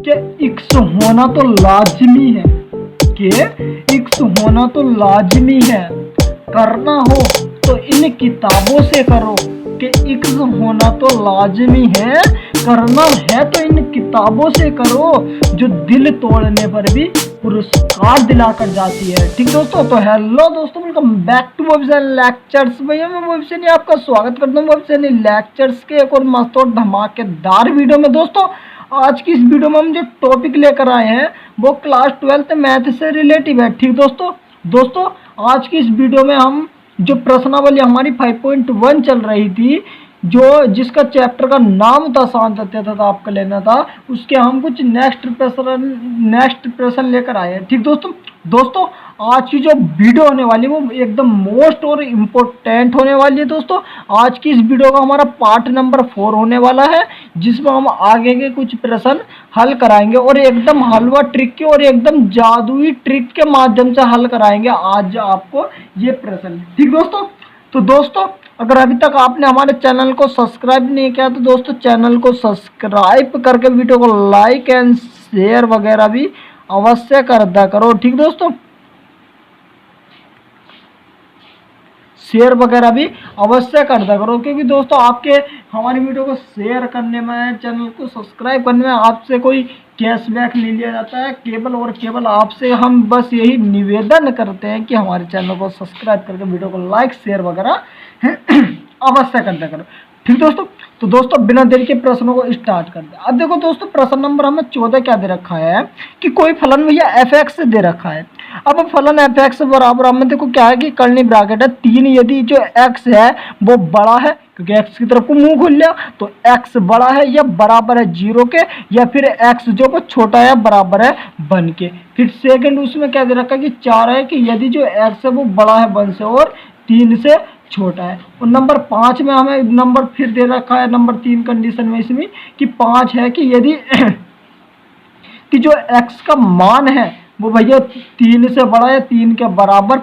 कि x होना तो लाजमी है, कि x होना तो लाजमी है। करना हो तो इन किताबों से करो, कि x होना तो लाजमी है, करना है तो इन किताबों से करो, जो दिल तोड़ने पर भी पुरस्कार दिलाकर जाती है। ठीक दोस्तों, तो हेलो दोस्तों, वेलकम बैक टू मोबिसन लेक्चर्स। भैया मैं मोबिसन आपका स्वागत करता हूँ मोबिसन लेक्चर्स के एक और मस्त और धमाकेदार वीडियो में। दोस्तों आज की इस वीडियो में हम जो टॉपिक लेकर आए हैं वो क्लास 12 मैथ से रिलेटिव है। ठीक दोस्तों आज की इस वीडियो में हम जो प्रश्नावली हमारी 5.1 चल रही थी, जो जिसका चैप्टर का नाम था शांत तथ्य था आपका लेना था, उसके हम कुछ नेक्स्ट प्रश्न लेकर आए हैं। ठीक दोस्तों आज की जो वीडियो होने वाली है वो एकदम मोस्ट और इम्पोर्टेंट होने वाली है। दोस्तों आज की इस वीडियो का हमारा पार्ट नंबर 4 होने वाला है, जिसमें हम आगे के कुछ प्रश्न हल कराएंगे और एकदम हलवा ट्रिक के और एकदम जादुई ट्रिक के माध्यम से हल कराएंगे आज आपको ये प्रश्न। ठीक दोस्तों अगर अभी तक आपने हमारे चैनल को सब्सक्राइब नहीं किया तो दोस्तों चैनल को सब्सक्राइब करके वीडियो को लाइक एंड शेयर वगैरह भी अवश्य कर दिया करो। ठीक दोस्तों, शेयर वगैरह भी अवश्य कर दिया करो, क्योंकि दोस्तों आपके हमारी वीडियो को शेयर करने में, चैनल को सब्सक्राइब करने में आपसे कोई कैशबैक नहीं लिया जाता है। केवल और केवल आपसे हम बस यही निवेदन करते हैं कि हमारे चैनल को सब्सक्राइब करके वीडियो को लाइक शेयर वगैरह अवश्य कर दिया करो। ठीक तो दोस्तों बिना देरी के प्रश्नों को स्टार्ट कर दे। अब देखो दोस्तों प्रश्न नंबर हमें 14 क्या दे रखा है कि कोई फलन भैया f(x) दे रखा है। अब फलन f(x) बराबर हमें देखो क्या है कि कर्ली ब्रैकेट है 3, यदि जो x है वो बड़ा है, क्योंकि x की तरफ को मुंह खोल लिया, तो x बड़ा है या बराबर है 0 के, या फिर x जो वो छोटा है बराबर है 1 के। फिर सेकंड उसमें क्या दे रखा है कि 4 है कि यदि जो x है वो बड़ा है 1 से और 3 से छोटा है। और नंबर 5 में हमें नंबर फिर दे रखा है नंबर 3 कंडीशन में इसमें कि 5 है कि यदि कि जो x का मान है वो भैया 3 से बड़ा है 3 के बराबर,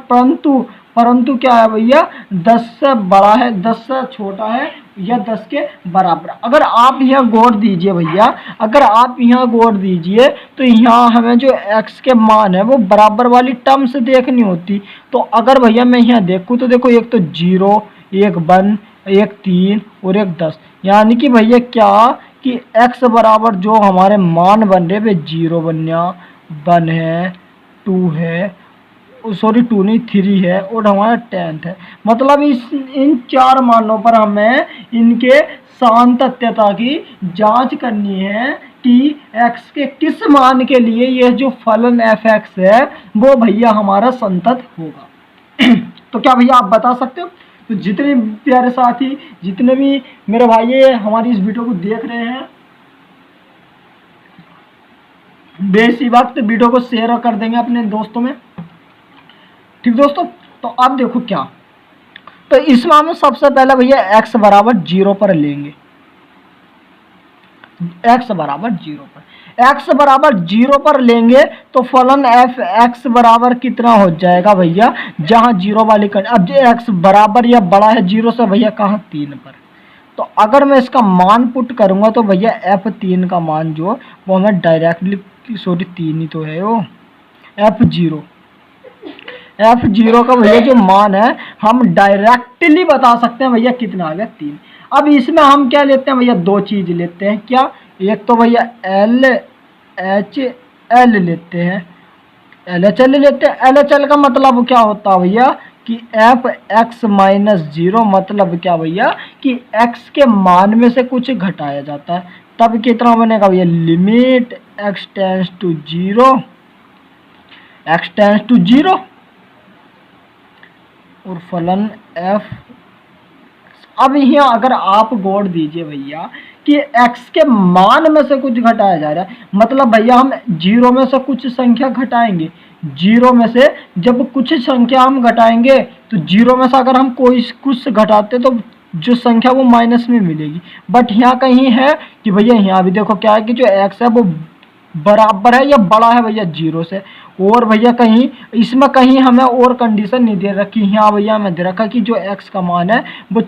परंतु क्या है भैया 10 से बड़ा है 10 से छोटा है या 10 के बराबर। अगर आप यहाँ गौर दीजिए भैया, अगर आप यहाँ गौर दीजिए तो यहाँ हमें जो x के मान है वो बराबर वाली टर्म से देखनी होती। तो अगर भैया मैं यहाँ देखूँ तो देखो एक तो 0, एक 1, एक 3 और एक 10, यानी कि भैया क्या कि x बराबर जो हमारे मान बन रहे वे 0 बनया 1 है 2 है, सॉरी 2 नहीं 3 है और हमारा 10 है। मतलब इन 4 मानों पर हमें इनके सातत्यता की जांच करनी है कि x के किस मान के लिए यह जो फलन f(x) है वो भैया हमारा संतत होगा। तो क्या भैया आप बता सकते हो? तो जितने प्यारे साथी, जितने भी मेरे भाई हमारी इस वीडियो को देख रहे हैं, बेसी वक्त वीडियो को शेयर कर देंगे अपने दोस्तों में। ठीक दोस्तों, तो अब देखो क्या, तो इसमें हम सबसे पहले भैया x बराबर 0 पर लेंगे। x बराबर 0 पर लेंगे तो फलन f(x) बराबर कितना हो जाएगा भैया, जहां 0 वाली अब x बराबर या बड़ा है 0 से भैया कहाँ 3 पर। तो अगर मैं इसका मान पुट करूंगा तो भैया f3 का मान जो वो हमें डायरेक्टली, सॉरी 3 ही तो है वो, f0 का भैया जो मान है हम डायरेक्टली बता सकते हैं भैया कितना आ गया 3। अब इसमें हम क्या लेते हैं भैया, 2 चीज लेते हैं। क्या? एक तो भैया LHL लेते हैं, LHL लेते हैं। LHL का मतलब क्या होता है भैया कि f(x) - 0 मतलब क्या भैया कि x के मान में से कुछ घटाया जाता है, तब कितना बनेगा भैया, लिमिट x टेंड्स टू 0 और फलन f। अब यहाँ अगर आप गौर दीजिए भैया कि x के मान में से कुछ घटाया जा रहा है, मतलब भैया हम 0 में से कुछ संख्या घटाएंगे, 0 में से जब कुछ संख्या हम घटाएंगे तो 0 में से अगर हम कोई कुछ घटाते तो जो संख्या वो माइनस में मिलेगी। बट यहाँ कहीं है कि भैया यहाँ भी देखो क्या है कि जो x है वो बराबर है या बड़ा है भैया 0 से, और भैया कहीं इसमें कहीं हमें और कंडीशन नहीं दे रखी। यहाँ भैया हमें दे रखा कि जो x का मान है वो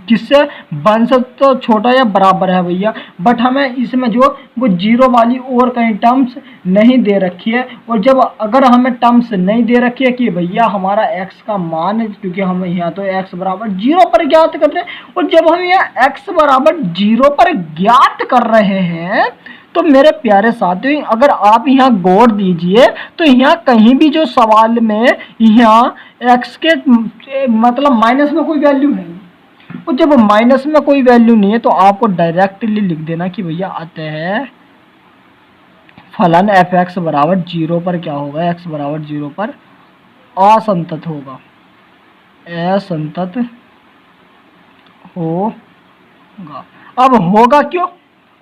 किससे, 1 से तो छोटा या बराबर है भैया। बट हमें इसमें जो वो जीरो वाली और कहीं टर्म्स नहीं दे रखी है। और जब अगर हमें टर्म्स नहीं दे रखी है कि भैया हमारा x का मान, क्योंकि हम यहाँ तो x बराबर 0 पर ज्ञात कर रहे हैं, और जब हम यहाँ x बराबर 0 पर ज्ञात कर रहे हैं तो मेरे प्यारे साथियों, अगर आप यहाँ गौर दीजिए तो यहाँ कहीं भी जो सवाल में यहाँ x के मतलब माइनस में कोई वैल्यू है, और जब माइनस में कोई वैल्यू नहीं है तो आपको डायरेक्टली लिख देना कि भैया अतः फलन एफ एक्स बराबर 0 पर क्या होगा, x बराबर 0 पर असंतत होगा, असंतत होगा। अब होगा क्यों?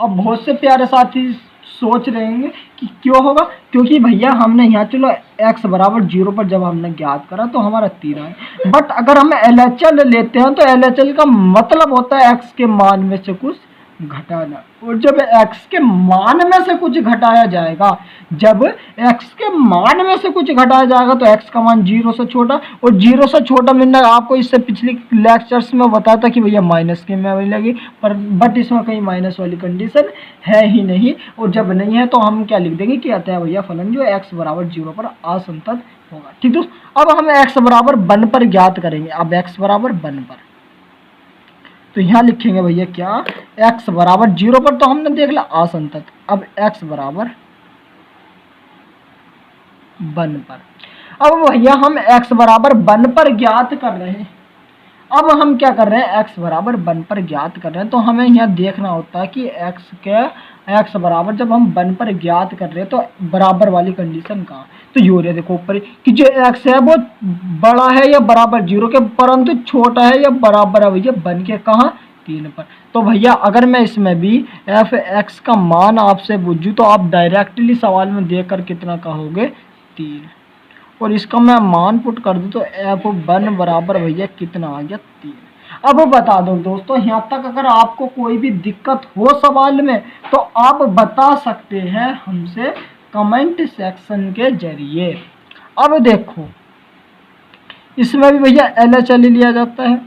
अब बहुत से प्यारे साथी सोच रहे हैं कि क्यों होगा, क्योंकि भैया हमने यहाँ चलो x बराबर 0 पर जब हमने ज्ञात करा तो हमारा 3 आया। बट अगर हम LHL लेते हैं तो LHL का मतलब होता है x के मान में से कुछ घटाना, और जब x के मान में से कुछ घटाया जाएगा, जब x के मान में से कुछ घटाया जाएगा तो x का मान 0 से छोटा, और 0 से छोटा मैंने आपको इससे पिछले लेक्चर्स में बताया था कि भैया माइनस की में मिलेगी, पर बट इसमें कहीं माइनस वाली कंडीशन है ही नहीं। और जब नहीं है तो हम क्या लिख देंगे कि अतः भैया फलन जो x बराबर 0 पर असंतत होगा। ठीक दोस्तों, अब हम x बराबर 1 पर ज्ञात करेंगे। अब x बराबर 1 पर तो यहाँ लिखेंगे भैया क्या, x बराबर 0 पर तो हमने देख लिया असंतत, अब x बराबर 1 पर। अब भैया हम x बराबर 1 पर ज्ञात कर रहे हैं। अब हम क्या कर रहे हैं, x बराबर 1 पर ज्ञात कर रहे हैं, तो हमें यहाँ देखना होता है कि x बराबर जब हम 1 पर ज्ञात कर रहे हैं तो बराबर वाली कंडीशन कहाँ, तो यूरिया देखो ऊपर कि जो x है वो बड़ा है या बराबर 0 के, परंतु छोटा है या बराबर है भैया 1 के कहाँ, 3 पर। तो भैया अगर मैं इसमें भी एफ एक्स का मान आपसे पूछूं तो आप डायरेक्टली सवाल में देखकर कितना कहोगे, 3, और इसका मैं मान पुट कर दूं तो f1 बराबर भैया कितना आ गया, 3। अब बता दो दोस्तों, यहाँ तक अगर आपको कोई भी दिक्कत हो सवाल में तो आप बता सकते हैं हमसे कमेंट सेक्शन के जरिए। अब देखो इसमें भी भैया LHL लिया जाता है,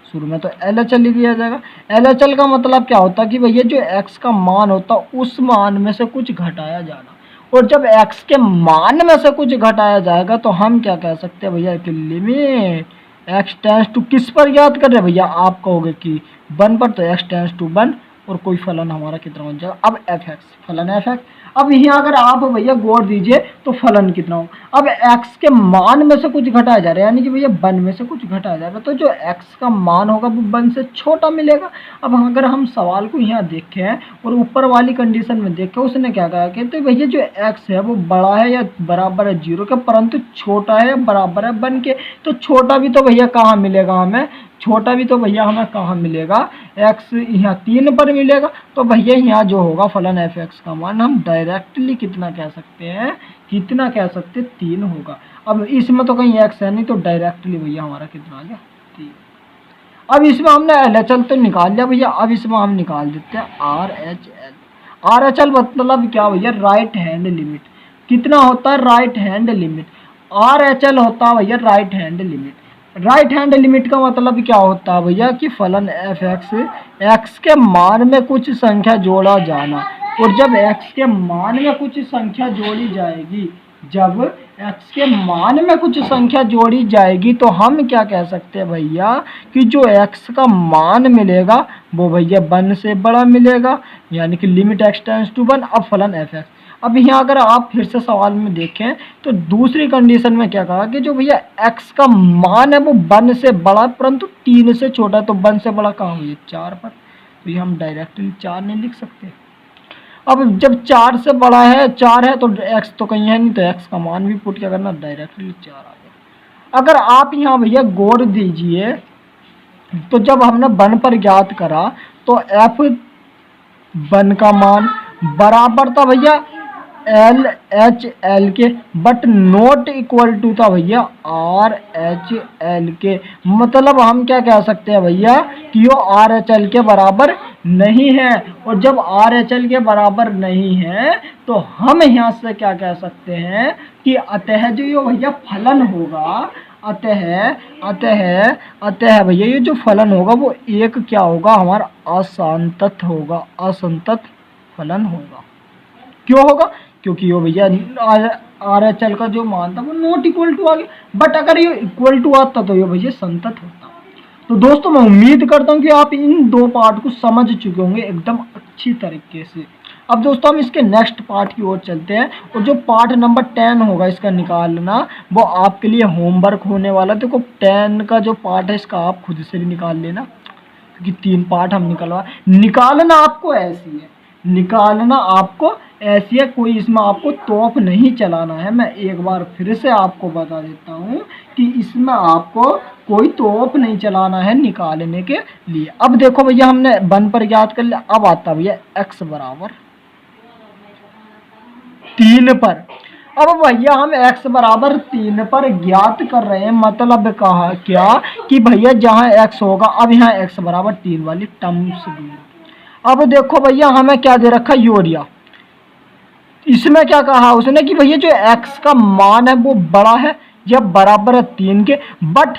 शुरू में तो LHL लिया जाएगा। LHL का मतलब क्या होता है कि भैया जो x का मान होता है उस मान में से कुछ घटाया जाना, और जब x के मान में से कुछ घटाया जाएगा तो हम क्या कह सकते हैं भैया कि लिमिट x टेंस टू किस पर ज्ञात कर रहे हैं भैया, आप कहोगे कि 1 पर, तो x टेंस टू 1 और कोई फलन हमारा कितना हो जाएगा, अब f(x) फलन f(x). अब यहाँ अगर आप भैया गौर दीजिए तो फलन कितना हो, अब x के मान में से कुछ घटाया जा रहा है, यानी कि भैया 1 में से कुछ घटाया जा रहा है, तो जो x का मान होगा वो 1 से छोटा मिलेगा। अब अगर हम सवाल को यहाँ देखें और ऊपर वाली कंडीशन में देखें, उसने क्या कहा कि तो भैया जो x है वो बड़ा है या बराबर है 0 के, परंतु छोटा है या बराबर है 1 के। तो छोटा भी तो भैया कहाँ मिलेगा हमें, छोटा भी तो भैया हमें कहाँ मिलेगा, x यहाँ 3 पर मिलेगा। तो भैया यहाँ जो होगा फलन f(x) का मान हम डायरेक्टली कितना कह सकते हैं, कितना कह सकते, 3 होगा। अब इसमें तो कहीं x है नहीं, तो डायरेक्टली भैया हमारा कितना आ गया, 3। अब इसमें हमने LHL तो निकाल लिया भैया, अब इसमें हम निकाल देते हैं RHL। RHL मतलब क्या भैया, राइट हैंड लिमिट। कितना होता है, राइट हैंड लिमिट। RHL होता है भैया right hand limit. Right hand limit का मतलब क्या होता है भैया कि फलन f(x) x के मान में कुछ संख्या जोड़ा जाना, और जब x के मान में कुछ संख्या जोड़ी जाएगी, जब x के मान में कुछ संख्या जोड़ी जाएगी तो हम क्या कह सकते हैं भैया कि जो x का मान मिलेगा वो भैया 1 से बड़ा मिलेगा, यानी कि लिमिट x टेंस टू 1। अब फलन f(x), अब यहाँ अगर आप फिर से सवाल में देखें तो दूसरी कंडीशन में क्या कहा कि जो भैया x का मान है वो 1 से बड़ा परंतु 3 से छोटा, तो 1 से बड़ा कहाँ हुई, 4 पर, तो ये हम डायरेक्टली 4 नहीं लिख सकते। अब जब 4 से बड़ा है, 4 है तो x तो कहीं है नहीं, तो x का मान भी पुट क्या करना, डायरेक्टली 4 आ गया। अगर आप यहाँ भैया गौर दीजिए तो जब हमने 1 पर ज्ञात करा तो f(1) का मान बराबर था भैया LHL के, बट नॉट इक्वल टू था भैया RHL के। मतलब हम क्या कह सकते हैं भैया कि वो RHL के बराबर नहीं है, और जब RHL के बराबर नहीं है तो हम यहाँ से क्या कह सकते हैं कि अतः जो ये भैया फलन होगा, अतः भैया ये जो फलन होगा वो एक क्या होगा, हमारा असंतत होगा, असंतत फलन होगा। क्यों होगा? क्योंकि ये भैया आर एच एल का जो मान था वो नॉट इक्वल टू आ गया, बट अगर ये इक्वल टू आता तो ये भैया संतत होता। तो दोस्तों मैं उम्मीद करता हूँ कि आप इन दो पार्ट को समझ चुके होंगे एकदम अच्छी तरीके से। अब दोस्तों हम इसके नेक्स्ट पार्ट की ओर चलते हैं, और जो पार्ट नंबर 10 होगा इसका निकालना, वो आपके लिए होमवर्क होने वाला। देखो 10 का जो पार्ट है इसका आप खुद से भी निकाल लेना, क्योंकि 3 पार्ट हम निकालना आपको ऐसी है, निकालना आपको ऐसी है, कोई इसमें आपको तोप नहीं चलाना है। मैं एक बार फिर से आपको बता देता हूँ कि इसमें आपको कोई तोप नहीं चलाना है निकालने के लिए। अब देखो भैया हमने 1 पर याद कर लिया, अब आता भैया x बराबर 3 पर। अब भैया हम x बराबर 3 पर ज्ञात कर रहे हैं, मतलब कहा क्या कि भैया जहां x होगा, अब यहाँ x बराबर 3 वाली टर्म्स दी। अब देखो भैया हमें क्या दे रखा, यूरिया। इसमें क्या कहा उसने कि भैया जो x का मान है वो बड़ा है या बराबर है 3 के, बट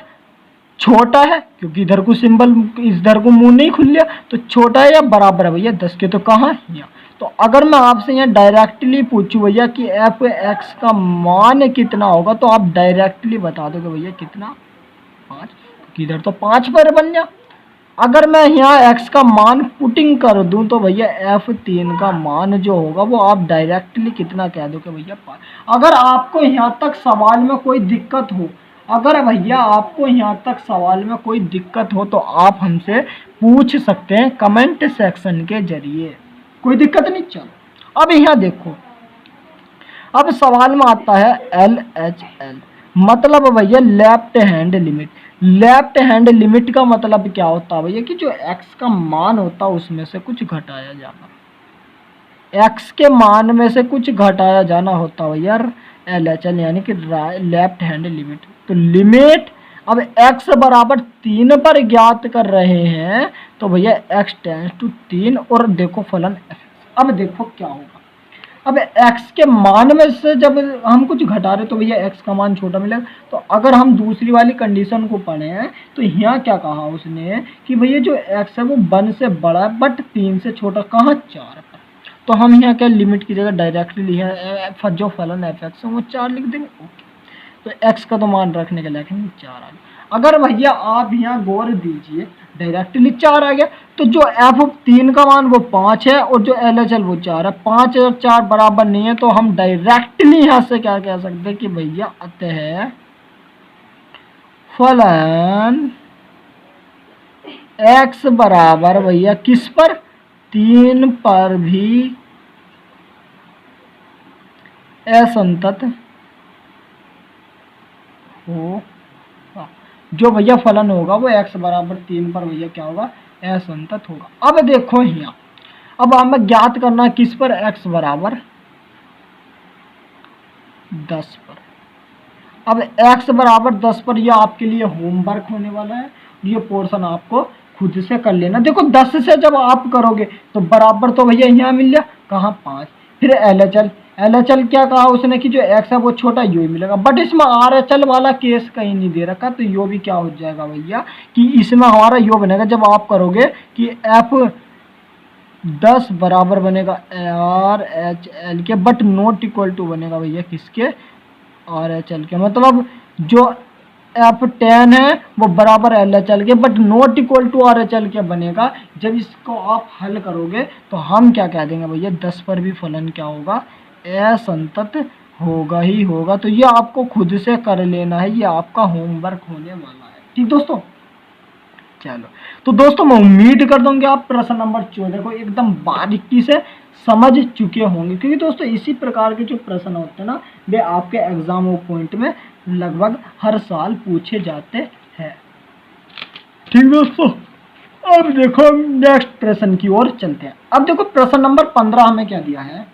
छोटा है, क्योंकि इधर को सिंबल इधर को मुंह नहीं खुल लिया, तो छोटा है या बराबर है भैया 10 के, तो कहाँ यहाँ। तो अगर मैं आपसे यहाँ डायरेक्टली पूछूं भैया कि एफ एक्स का मान कितना होगा, तो आप डायरेक्टली बता दोगे भैया कितना, 5, क्योंकि इधर तो 5 पर बन गया। अगर मैं यहाँ x का मान पुटिंग कर दूं तो भैया f3 का मान जो होगा वो आप डायरेक्टली कितना कह दोगे भैया 5। अगर आपको यहाँ तक सवाल में कोई दिक्कत हो, अगर भैया आपको यहाँ तक सवाल में कोई दिक्कत हो, तो आप हमसे पूछ सकते हैं कमेंट सेक्शन के जरिए, कोई दिक्कत नहीं। चलो अब यहाँ देखो, अब सवाल में आता है LHL, मतलब भैया left hand limit. Left hand limit का मतलब क्या होता है भैया कि जो x का मान होता है उसमें से कुछ घटाया जाना, x के मान में से कुछ घटाया जाना होता है भैया LHL, यानी कि लेफ्ट हैंड लिमिट। तो लिमिट अब x बराबर 3 पर ज्ञात कर रहे हैं, तो भैया x टेंड्स टू 3, और देखो फलन f। अब देखो क्या होगा, अब x के मान में से जब हम कुछ घटा रहे तो भैया x का मान छोटा मिलेगा। तो अगर हम दूसरी वाली कंडीशन को पढ़े हैं, तो यहाँ क्या कहा उसने कि भैया जो x है वो 1 से बड़ा है बट 3 से छोटा, कहाँ 4 पर। तो हम यहाँ क्या लिमिट की जगह डायरेक्टली लिखा, जो फलन एफ एक्स है वो 4 लिख देंगे। ओके, तो x का तो मान रखने के लिए 4 आ गया। अगर भैया आप यहाँ गौर दीजिए, डायरेक्टली 4 आ गया, तो जो f3 का मान वो 5 है और जो LHL वो 4 है। 5 और 4 बराबर नहीं है, तो हम डायरेक्टली यहाँ से क्या कह सकते हैं कि भैया अतः फलन x बराबर भैया किस पर, 3 पर भी असंतत हो। जो भैया फलन होगा वो x बराबर 3 पर भैया क्या होगा, असंतत होगा। अब देखो यहाँ, अब हमें ज्ञात करना किस पर, x बराबर 10 पर। अब x बराबर 10 पर यह आपके लिए होमवर्क होने वाला है, ये पोर्शन आपको खुद से कर लेना। देखो 10 से जब आप करोगे तो बराबर तो भैया यहाँ मिल गया, कहाँ 5। फिर LHL क्या कहा उसने कि जो x है वो छोटा, यू ही मिलेगा, बट इसमें RHL वाला केस कहीं नहीं दे रखा, तो यो भी क्या हो जाएगा भैया कि इसमें हमारा यो बनेगा जब आप करोगे कि F10 बराबर बनेगा RHL के, बट नॉट इक्वल टू बनेगा भैया किसके, RHL के। मतलब जो F10 है वो बराबर LHL के, but not equal to RHL के बनेगा। जब इसको आप हल करोगे तो हम क्या कह देंगे भैया 10 पर भी फलन क्या होगा, असंतत होगा ही होगा। तो ये आपको खुद से कर लेना है, ये आपका होमवर्क होने वाला है। ठीक दोस्तों, चलो तो दोस्तों मैं उम्मीद करता हूँ कि आप प्रश्न नंबर 14 को एकदम बारीकी से समझ चुके होंगे, क्योंकि दोस्तों इसी प्रकार के जो प्रश्न होते हैं ना, वे आपके एग्जाम पॉइंट में लगभग हर साल पूछे जाते हैं। ठीक दोस्तों, अब देखो नेक्स्ट प्रश्न की ओर चलते हैं। अब देखो प्रश्न नंबर 15 हमें क्या दिया है,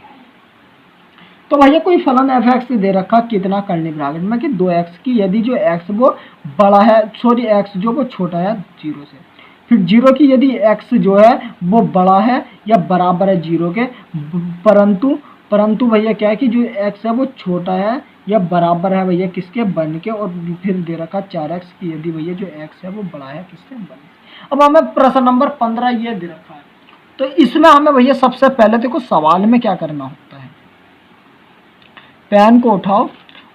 तो भैया कोई फलन एफ एक्स दे रखा कितना करने ब्रैकेट में कि 2x की, यदि जो x वो बड़ा है, सॉरी x जो वो छोटा है 0 से, फिर 0 की यदि x जो है वो बड़ा है या बराबर है 0 के, परंतु भैया क्या है कि जो x है वो छोटा है यह बराबर है भैया किसके, वन के, और फिर दे रखा 4x की, यदि भैया जो x है वो बड़ा है किससे, वन से। अब हमें प्रश्न नंबर 15 ये दे रखा है, तो इसमें हमें भैया सबसे पहले देखो सवाल में क्या करना होता है, पेन को उठाओ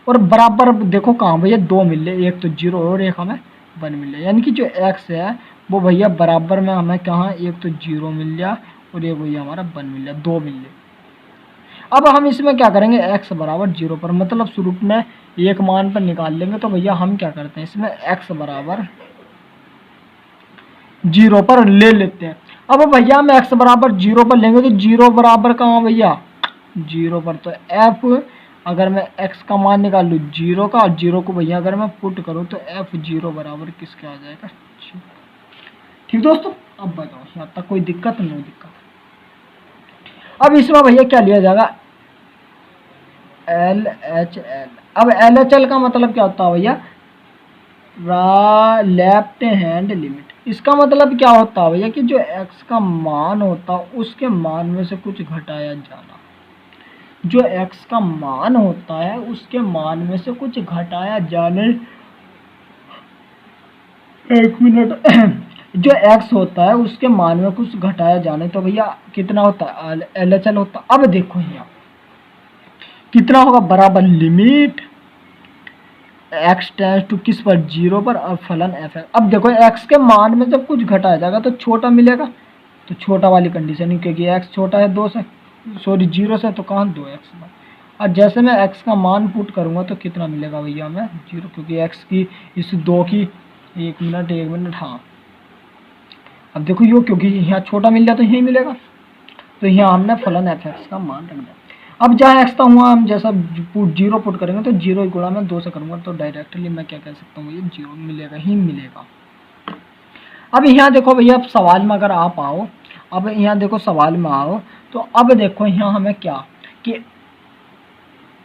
और बराबर देखो कहाँ भैया दो मिल रहे, एक तो 0 और एक हमें 1 मिल रहा, यानी कि जो x है वो भैया बराबर में हमें कहाँ, एक तो 0 मिल गया और एक भैया हमारा 1 मिल गया, 2 मिल गए। अब हम इसमें क्या करेंगे, x बराबर 0 पर, मतलब शुरू में एक मान पर निकाल लेंगे, तो भैया हम क्या करते हैं इसमें x बराबर 0 पर ले लेते हैं। अब भैया हम x बराबर 0 पर लेंगे, तो 0 बराबर कहाँ भैया 0 पर, तो f अगर मैं x का मान निकाल लूँ 0 का, और 0 को भैया अगर मैं पुट करूँ तो f0 बराबर किसके आ जाएगा, ठीक दोस्तों। अब बताओ यहाँ तक कोई दिक्कत नहीं दिक्कत। अब इसमें भैया क्या लिया जाएगा, LHL। अब LHL का मतलब क्या होता है भैया, लेफ्ट हैंड लिमिट। इसका मतलब क्या होता है भैया कि जो x का मान होता है उसके मान में से कुछ घटाया जाना, जो x का मान होता है उसके मान में से कुछ घटाया जाने, एक मिनट जो x होता है उसके मान में कुछ घटाया जाने, तो भैया कितना होता है, LHL होता है। अब देखो यहाँ कितना होगा, बराबर लिमिट x टेंड्स टू किस पर, 0 पर, और फलन f है। अब देखो x के मान में जब कुछ घटाया जाएगा तो छोटा मिलेगा, तो छोटा वाली कंडीशन, क्योंकि x छोटा है 2 से, सॉरी 0 से, तो कहाँ 2x में। और जैसे मैं x का मान पुट करूंगा तो कितना मिलेगा भैया हमें 0, क्योंकि x की इस 2 की, एक मिनट हाँ। अब देखो यो क्योंकि यहाँ छोटा मिल गया तो यही मिलेगा, तो यहाँ हमने फलन f(x) का मान रख दिया। अब जहाँ x का हुआ हम जैसा 0 पुट करेंगे तो 0 गुणा में 2 से करूंगा, तो डायरेक्टली मैं क्या कह सकता हूँ, ये 0 मिलेगा ही मिलेगा। अब यहाँ देखो भैया, अब सवाल में अगर आप आओ, अब यहाँ देखो सवाल में आओ, तो अब देखो यहाँ हमें क्या कि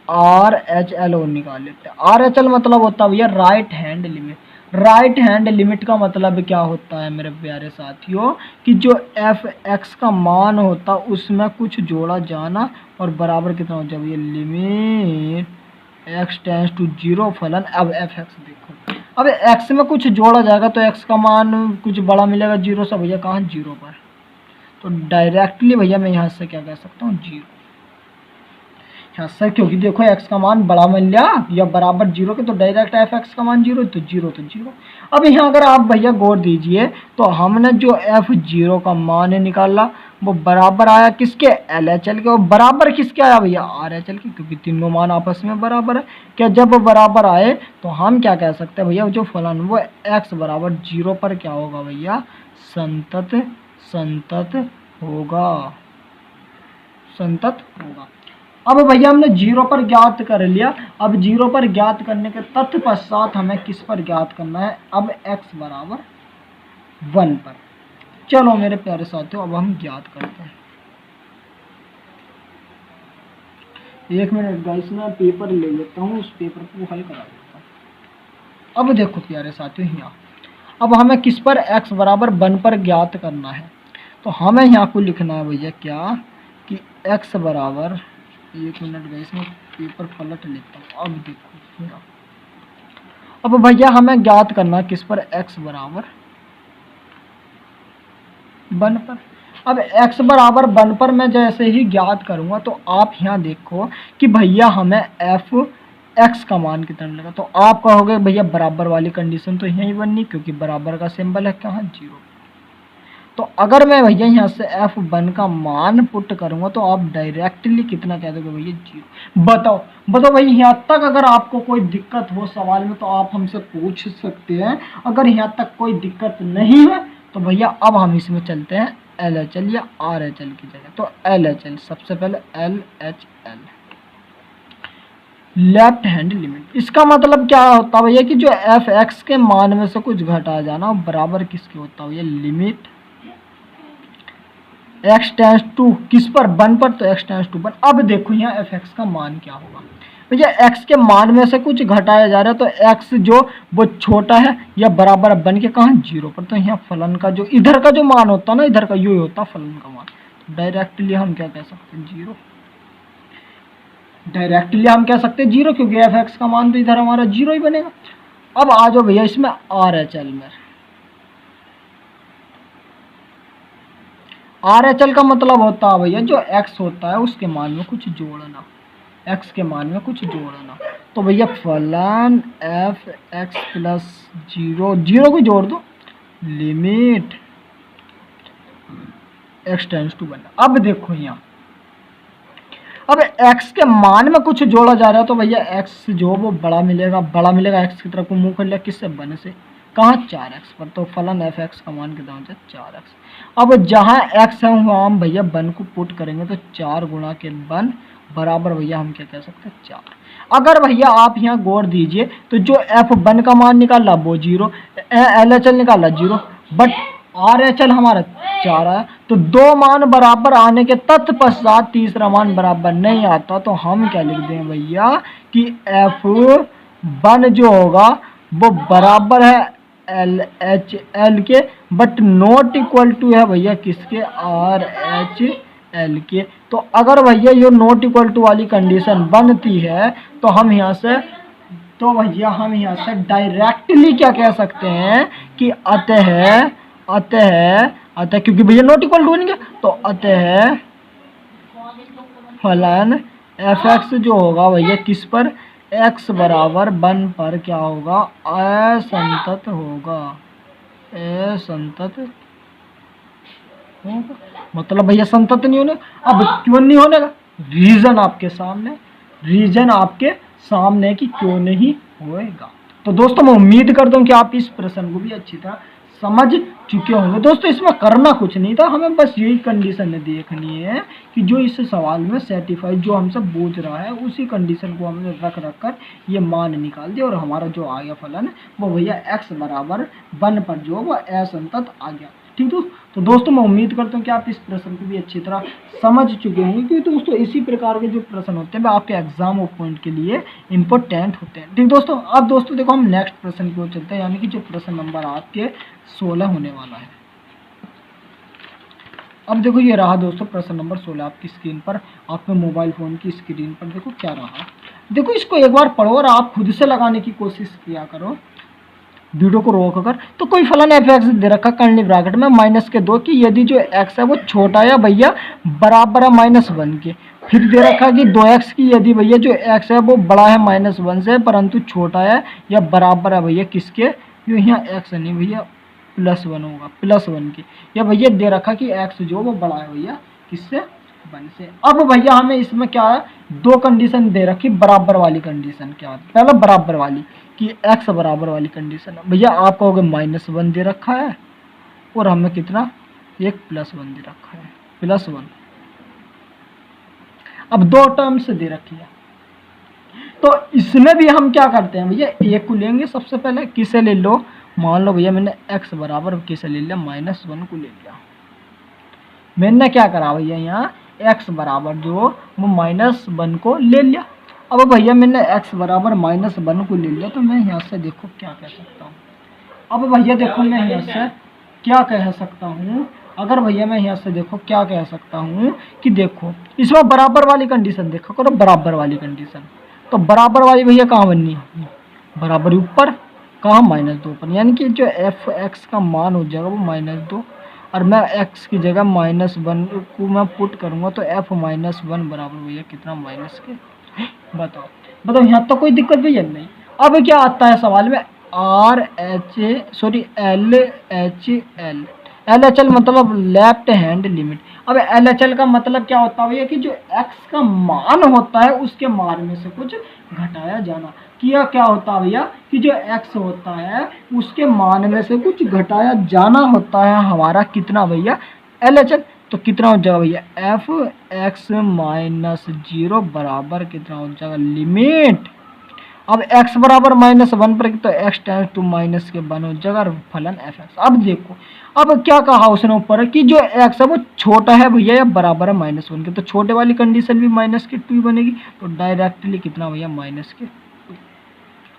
RHL और निकाल लेते हैं। RHL मतलब होता है भैया right hand limit. Right hand limit का मतलब क्या होता है मेरे प्यारे साथियों, कि जो f(x) का मान होता है उसमें कुछ जोड़ा जाना, और बराबर कितना हो जाए, ये लिमिट x टेंड्स टू 0 फलन। अब f(x) देखो, अब x में कुछ जोड़ा जाएगा तो x का मान कुछ बड़ा मिलेगा 0 से, भैया कहाँ 0 पर, तो डायरेक्टली भैया मैं यहाँ से क्या कह सकता हूँ 0 यहाँ से, क्योंकि देखो x का मान बड़ा मिल गया या बराबर 0 के, तो डायरेक्ट f(x) का मान 0, तो 0 तो 0। अब यहाँ अगर आप भैया गौर दीजिए तो हमने जो f0 का मान निकाला वो बराबर आया किसके, LHL के, और बराबर किसके आया भैया RHL के, क्योंकि तीनों मान आपस में बराबर है। क्या जब बराबर आए तो हम क्या कह सकते हैं भैया, जो फलन वो x बराबर 0 पर क्या होगा भैया, संतत होगा, संतत होगा। अब भैया हमने 0 पर ज्ञात कर लिया। अब 0 पर ज्ञात करने के तत्पश्चात हमें किस पर ज्ञात करना है, अब x बराबर 1 पर। चलो मेरे प्यारे साथियों अब हम ज्ञात करते हैं। एक मिनट गाइस, मैं पेपर ले लेता हूँ, उस पेपर को हल करा देता हूँ। अब देखो प्यारे साथियों यहाँ, अब हमें किस पर, x बराबर 1 पर ज्ञात करना है, तो हमें यहाँ को लिखना है भैया क्या कि x बराबर, एक मिनट गाइस मैं पेपर पलट लेता हूँ। अब देखो यहाँ, अब भैया हमें ज्ञात करना किस पर, x बराबर 1 पर। अब x बराबर 1 पर मैं जैसे ही ज्ञात करूंगा तो आप यहाँ देखो कि भैया हमें f(x) का मान कितना मिलेगा, तो आप कहोगे भैया बराबर वाली कंडीशन तो यही बननी, क्योंकि बराबर का सिंबल है कहाँ 0। तो अगर मैं भैया यहाँ से f1 का मान पुट करूंगा तो आप डायरेक्टली कितना कह दोगे भैया 0। बताओ भाई, यहाँ तक अगर आपको कोई दिक्कत हो सवाल में तो आप हमसे पूछ सकते हैं। अगर यहाँ तक कोई दिक्कत नहीं है तो भैया अब हम इसमें चलते हैं LHL या RHL की जगह। तो LHL, सबसे पहले LHL लेफ्ट हैंड लिमिट। इसका मतलब क्या होता है भैया कि जो f(x) के मान में से कुछ घटा जाना बराबर किसके होता है भैया, लिमिट x टेंड्स टू किस पर, 1 पर, तो x टेंड्स टू 1। अब देखो यहाँ f(x) का मान क्या होगा भैया, x के मान में से कुछ घटाया जा रहा है, तो x जो वो छोटा है या बराबर बन के कहाँ 0 पर, तो यहाँ फलन का जो इधर का जो मान होता है ना, इधर का यू होता है फलन का मान, तो डायरेक्टली हम क्या कह सकते हैं 0। डायरेक्टली हम कह सकते हैं जीरो, क्योंकि एफ एक्स का मान तो इधर हमारा जीरो ही बनेगा। अब आ जाओ भैया इसमें आर एच एल में। आर एच एल का मतलब होता है भैया जो एक्स होता है उसके मान में कुछ जोड़ना, एक्स के मान में कुछ जोड़ना। तो भैया फलन F x plus zero, zero को जोड़ दो, लिमिट एक्स टेंड्स टू 1। अब देखो यहाँ, अब x के मान में कुछ जोड़ा जा रहा है तो भैया x जो वो बड़ा मिलेगा, बड़ा मिलेगा, x की तरफ को मुंह कर लिया, किससे, बन से, कहाँ 4x पर। तो फलन एफ एक्स का मान कितना होता है 4x। अब जहाँ x है वहाँ हम भैया वन को पुट करेंगे तो 4 गुणा के वन बराबर भैया हम क्या कह सकते हैं 4। अगर भैया आप यहाँ गौर दीजिए तो जो एफ वन का मान निकाला वो जीरो, एल एच एल निकाला zero, but R H L हमारा 4 आया। तो दो मान बराबर आने के तत्पश्चात तीसरा मान बराबर नहीं आता तो हम क्या लिख दें भैया कि एफ वन जो होगा वो बराबर है एल एच एल के, बट नॉट इक्वल टू है भैया किसके, आर एच एल के। तो अगर भैया ये नॉट इक्वल टू वाली कंडीशन बनती है तो हम यहाँ से, तो भैया हम यहाँ से डायरेक्टली क्या कह सकते हैं कि अतः क्योंकि भैया नॉट इक्वल टू बनेंगे तो अतः फलन एफ एक्स जो होगा भैया किस पर, एक्स बराबर 1 पर क्या होगा, असंतत होगा, असंतत होगा। मतलब भैया संतत नहीं होने। अब क्यों नहीं होने का रीजन आपके सामने, रीजन आपके सामने कि क्यों नहीं होएगा। तो दोस्तों मैं उम्मीद करता हूँ कि आप इस प्रश्न को भी अच्छी तरह समझ चुके होंगे। दोस्तों इसमें करना कुछ नहीं था, हमें बस यही कंडीशन देखनी है कि जो इस सवाल में सेटिफाइड जो हमसे पूछ रहा है उसी कंडीशन को हमने रख कर ये मान निकाल दिया और हमारा जो आ गया फलन वो भैया x बराबर 1 पर जो वो असंतत आ गया। ठीक है, तो दोस्तों मैं उम्मीद करता हूँ कि आप इस प्रश्न को भी अच्छी तरह समझ चुके होंगे, क्योंकि दोस्तों इसी प्रकार के जो प्रश्न होते हैं वो आपके एग्जाम पॉइंट के लिए इंपॉर्टेंट होते हैं। ठीक दोस्तों, अब दोस्तों देखो हम नेक्स्ट प्रश्न की ओर चलते हैं, यानी कि जो प्रश्न नंबर आपके 16 होने वाला है। अब देखो ये रहा दोस्तों प्रश्न नंबर 16 आपकी स्क्रीन पर, आपके मोबाइल फोन की स्क्रीन पर देखो क्या रहा। देखो इसको एक बार पढ़ो और आप खुद से लगाने की कोशिश किया करो वीडियो को रोक कर। तो कोई फलन एफ एक्स दे रखा कर्ली ब्रैकेट में -2 की यदि जो x है वो छोटा है भैया बराबर है -1 के। फिर दे रखा कि 2x की यदि भैया जो x है वो बड़ा है -1 से परंतु छोटा है या बराबर है भैया किसके, जो यहाँ x नहीं भैया +1 होगा, +1 के। या भैया दे रखा कि x जो वो बड़ा है भैया किससे, 1 से। अब भैया हमें इसमें क्या है, दो कंडीशन दे रखी, बराबर वाली कंडीशन क्या है, पहले बराबर वाली कि x बराबर वाली कंडीशन है भैया आप कहोगे -1 दे रखा है और हमें कितना, एक +1 दे रखा है, +1। अब दो टर्म्स दे रखी है तो इसमें भी हम क्या करते हैं भैया, एक को लेंगे सबसे पहले, किसे ले लो, मान लो भैया मैंने x बराबर किसे ले लिया, -1 को ले लिया। मैंने क्या करा भैया यहाँ x बराबर जो वो -1 को ले लिया। अब भैया मैंने x बराबर -1 को ले लिया तो मैं यहाँ से देखो क्या कह सकता हूँ। अब भैया देखो मैं यहाँ से क्या कह सकता हूँ, अगर भैया मैं यहाँ से देखो क्या कह सकता हूँ कि देखो इसमें बराबर वाली कंडीशन देखो करो, बराबर वाली कंडीशन। तो बराबर वाली भैया कहाँ बननी है, बराबर ऊपर, कहाँ -2 पर, यानी कि जो एफ एक्स का मान हो जाएगा वो -2 और मैं x की जगह -1 को मैं पुट करूँगा तो f -1 बराबर भैया कितना, माइनस के। बताओ यहाँ तो कोई दिक्कत भैया नहीं। अब क्या आता है सवाल में, एल एच एल मतलब लेफ्ट हैंड लिमिट। अब एल एच एल का मतलब क्या होता है भैया कि जो x का मान होता है उसके मान में से कुछ घटाया जाना। किया क्या होता है भैया कि जो x होता है उसके मान में से कुछ घटाया जाना होता है हमारा कितना भैया, एल एच एल। तो कितना हो जाएगा भैया, एफ एक्स -0 बराबर कितना हो जाएगा, लिमिट। अब x बराबर -1 पर तो x टेंड्स टू माइनस के 1 हो जाएगा और फलन एफ एक्स। अब देखो अब क्या कहा उसने ऊपर कि जो x है वो छोटा है भैया या बराबर है -1 के, तो छोटे वाली कंडीशन भी -2 बनेगी। तो डायरेक्टली कितना भैया, -2।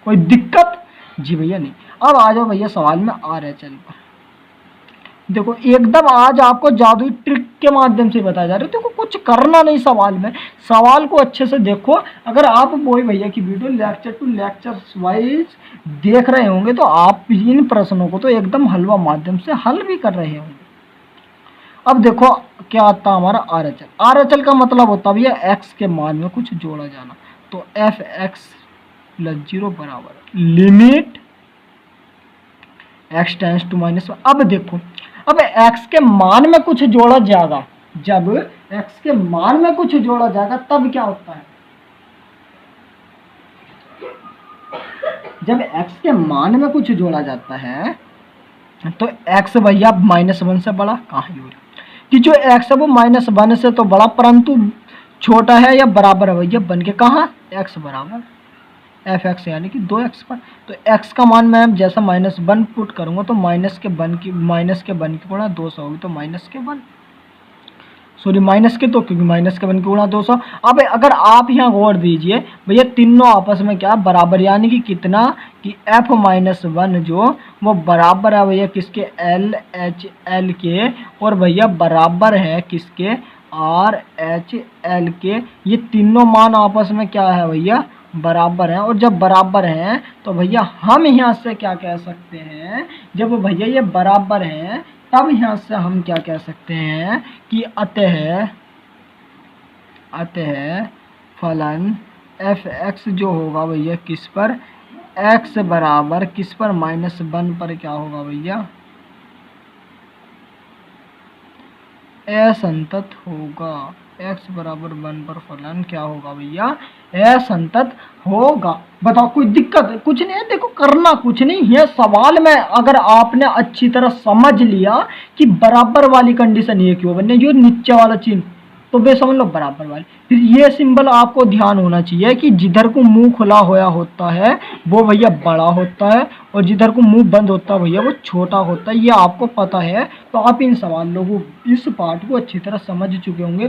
कोई दिक्कत जी भैया नहीं। अब आ जाओ भैया सवाल में आर एच एल पर। देखो एकदम आज आपको जादुई ट्रिक के माध्यम से बताया जा रहा है। देखो कुछ करना नहीं सवाल में, सवाल को अच्छे से देखो। अगर आप बोई भैया की video lecture to lecture wise देख रहे होंगे तो आप इन प्रश्नों को तो एकदम हलवा माध्यम से हल भी कर रहे होंगे। अब देखो क्या आता हमारा RHL। RHL का मतलब होता भैया एक्स के मान में कुछ जोड़ा जाना। तो एफ एक्स प्लस 0 बराबर limit X tends to minus. अब देखो अब x के मान में कुछ जोड़ा जाएगा, जब x के मान में कुछ जोड़ा जाएगा तब क्या होता है, जब x के मान में कुछ जोड़ा जाता है तो x भैया -1 से बड़ा कहाँ ही हो रहा कि जो x है वो -1 से तो बड़ा परंतु छोटा है या बराबर है भैया बन के कहाँ x बराबर एफ एक्स यानी कि 2x पर। तो x का मान मैं जैसा -1 पुट करूंगा तो माइनस के वन की गुणा 200 होगी, तो माइनस के तो क्योंकि माइनस के वन की गुणा 200। अब अगर आप यहाँ गौर दीजिए भैया तीनों आपस में क्या बराबर, यानी कि कितना कि f-1 जो वो बराबर है भैया किसके LHL के, और भैया बराबर है किसके RHL के। ये तीनों मान आपस में क्या है भैया बराबर है। और जब बराबर हैं तो भैया हम यहाँ से क्या कह सकते हैं, जब भैया ये बराबर हैं तब यहाँ से हम क्या कह सकते हैं कि अतः फलन एफ एक्स जो होगा भैया किस पर x बराबर किस पर -1 पर क्या होगा भैया असंतत होगा। x बराबर 1 पर फलन क्या होगा भैया असंतत होगा। बताओ कोई दिक्कत कुछ नहीं है। देखो करना कुछ नहीं है, सवाल में अगर आपने अच्छी तरह समझ लिया कि बराबर वाली कंडीशन ये क्यों बने, जो नीचे वाला चिन्ह तो वे समझ लो बराबर वाली। फिर ये सिंबल आपको ध्यान होना चाहिए कि जिधर को मुंह खुला होया होता है वो भैया बड़ा होता है और जिधर को मुंह बंद होता है भैया वो छोटा होता है, ये आपको पता है। तो आप इन सवालों को इस पार्ट को अच्छी तरह समझ चुके होंगे।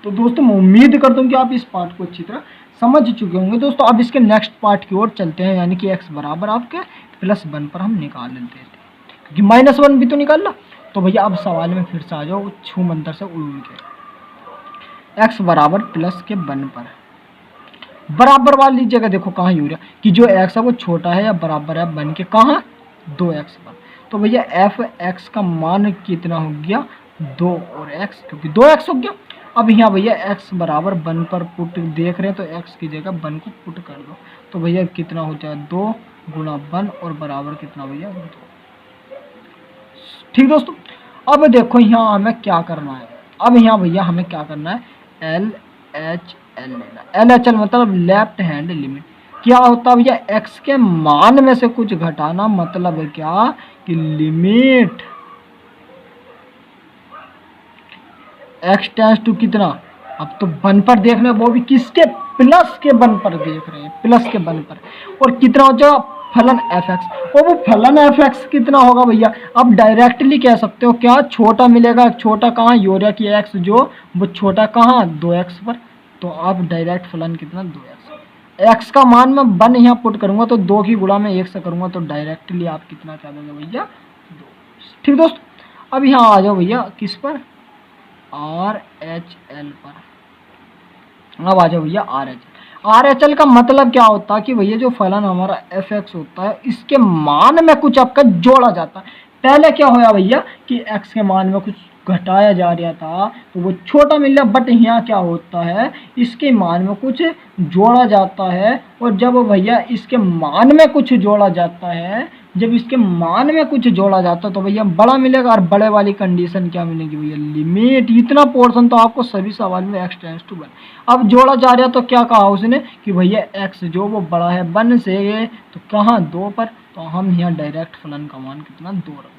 तो दोस्तों मैं उम्मीद करता हूँ कि आप इस पार्ट को अच्छी तरह समझ चुके होंगे। दोस्तों अब इसके नेक्स्ट पार्ट की ओर चलते हैं, यानी कि x बराबर आपके +1 पर हम निकाल लेते हैं क्योंकि -1 भी तो निकालना। तो भैया अब सवाल में फिर से आ जाओ छू मंतर से उड़ के x बराबर +1 पर बराबर वाली जगह देखो कहाँ हो रहा कि जो x है वो छोटा है या बराबर है बन के कहाँ 2x पर। तो भैया एफ एक्स का मान कितना हो गया 2 और x क्योंकि 2x हो गया। अब यहाँ भैया x बराबर 1 पर पुट देख रहे हैं तो x की जगह 1 को पुट कर दो। तो भैया कितना हो जाए 2 गुणा 1 और बराबर कितना भैया 2। ठीक दोस्तों अब देखो यहाँ हमें क्या करना है। अब यहाँ भैया हमें क्या करना है LHL लेना। LHL मतलब लेफ्ट हैंड लिमिट। क्या होता है भैया x के मान में से कुछ घटाना, मतलब है क्या कि लिमिट x टेंड्स टू कितना, अब तो 1 पर देख रहे हैं वो भी किसके प्लस के 1 पर देख रहे हैं, प्लस के 1 पर। और कितना हो जाएगा फलन एफ एक्स। और वो फलन एफ एक्स कितना होगा भैया अब डायरेक्टली कह सकते हो क्या छोटा मिलेगा, छोटा कहाँ यूरिया की एक्स जो वो छोटा कहाँ 2x पर। तो आप डायरेक्ट फलन कितना 2x। x का मान मैं 1 यहाँ पुट करूंगा तो 2 की गुणा में 1 से करूंगा तो डायरेक्टली आप कितना क्या दोगे भैया 2। ठीक दोस्तों अब यहाँ आ जाओ भैया किस पर RHL पर। अब आ जाओ भैया RHL का मतलब क्या होता है कि भैया जो फलन हमारा एफ एक्स होता है इसके मान में कुछ आपका जोड़ा जाता है। पहले क्या होया भैया कि x के मान में कुछ घटाया जा रहा था तो वो छोटा मिल रहा, बट यहाँ क्या होता है इसके मान में कुछ जोड़ा जाता है। और जब भैया इसके मान में कुछ जोड़ा जाता है, जब इसके मान में कुछ जोड़ा जाता है तो भैया बड़ा मिलेगा। और बड़े वाली कंडीशन क्या मिलेगी भैया लिमिट। इतना पोर्शन तो आपको सभी सवाल में x टेंड्स टू 1। अब जोड़ा जा रहा तो क्या कहा उसने कि भैया x जो वो बड़ा है 1 से तो कहाँ 2 पर। तो हम यहाँ डायरेक्ट फलन का मान कितना 2 रख देंगे।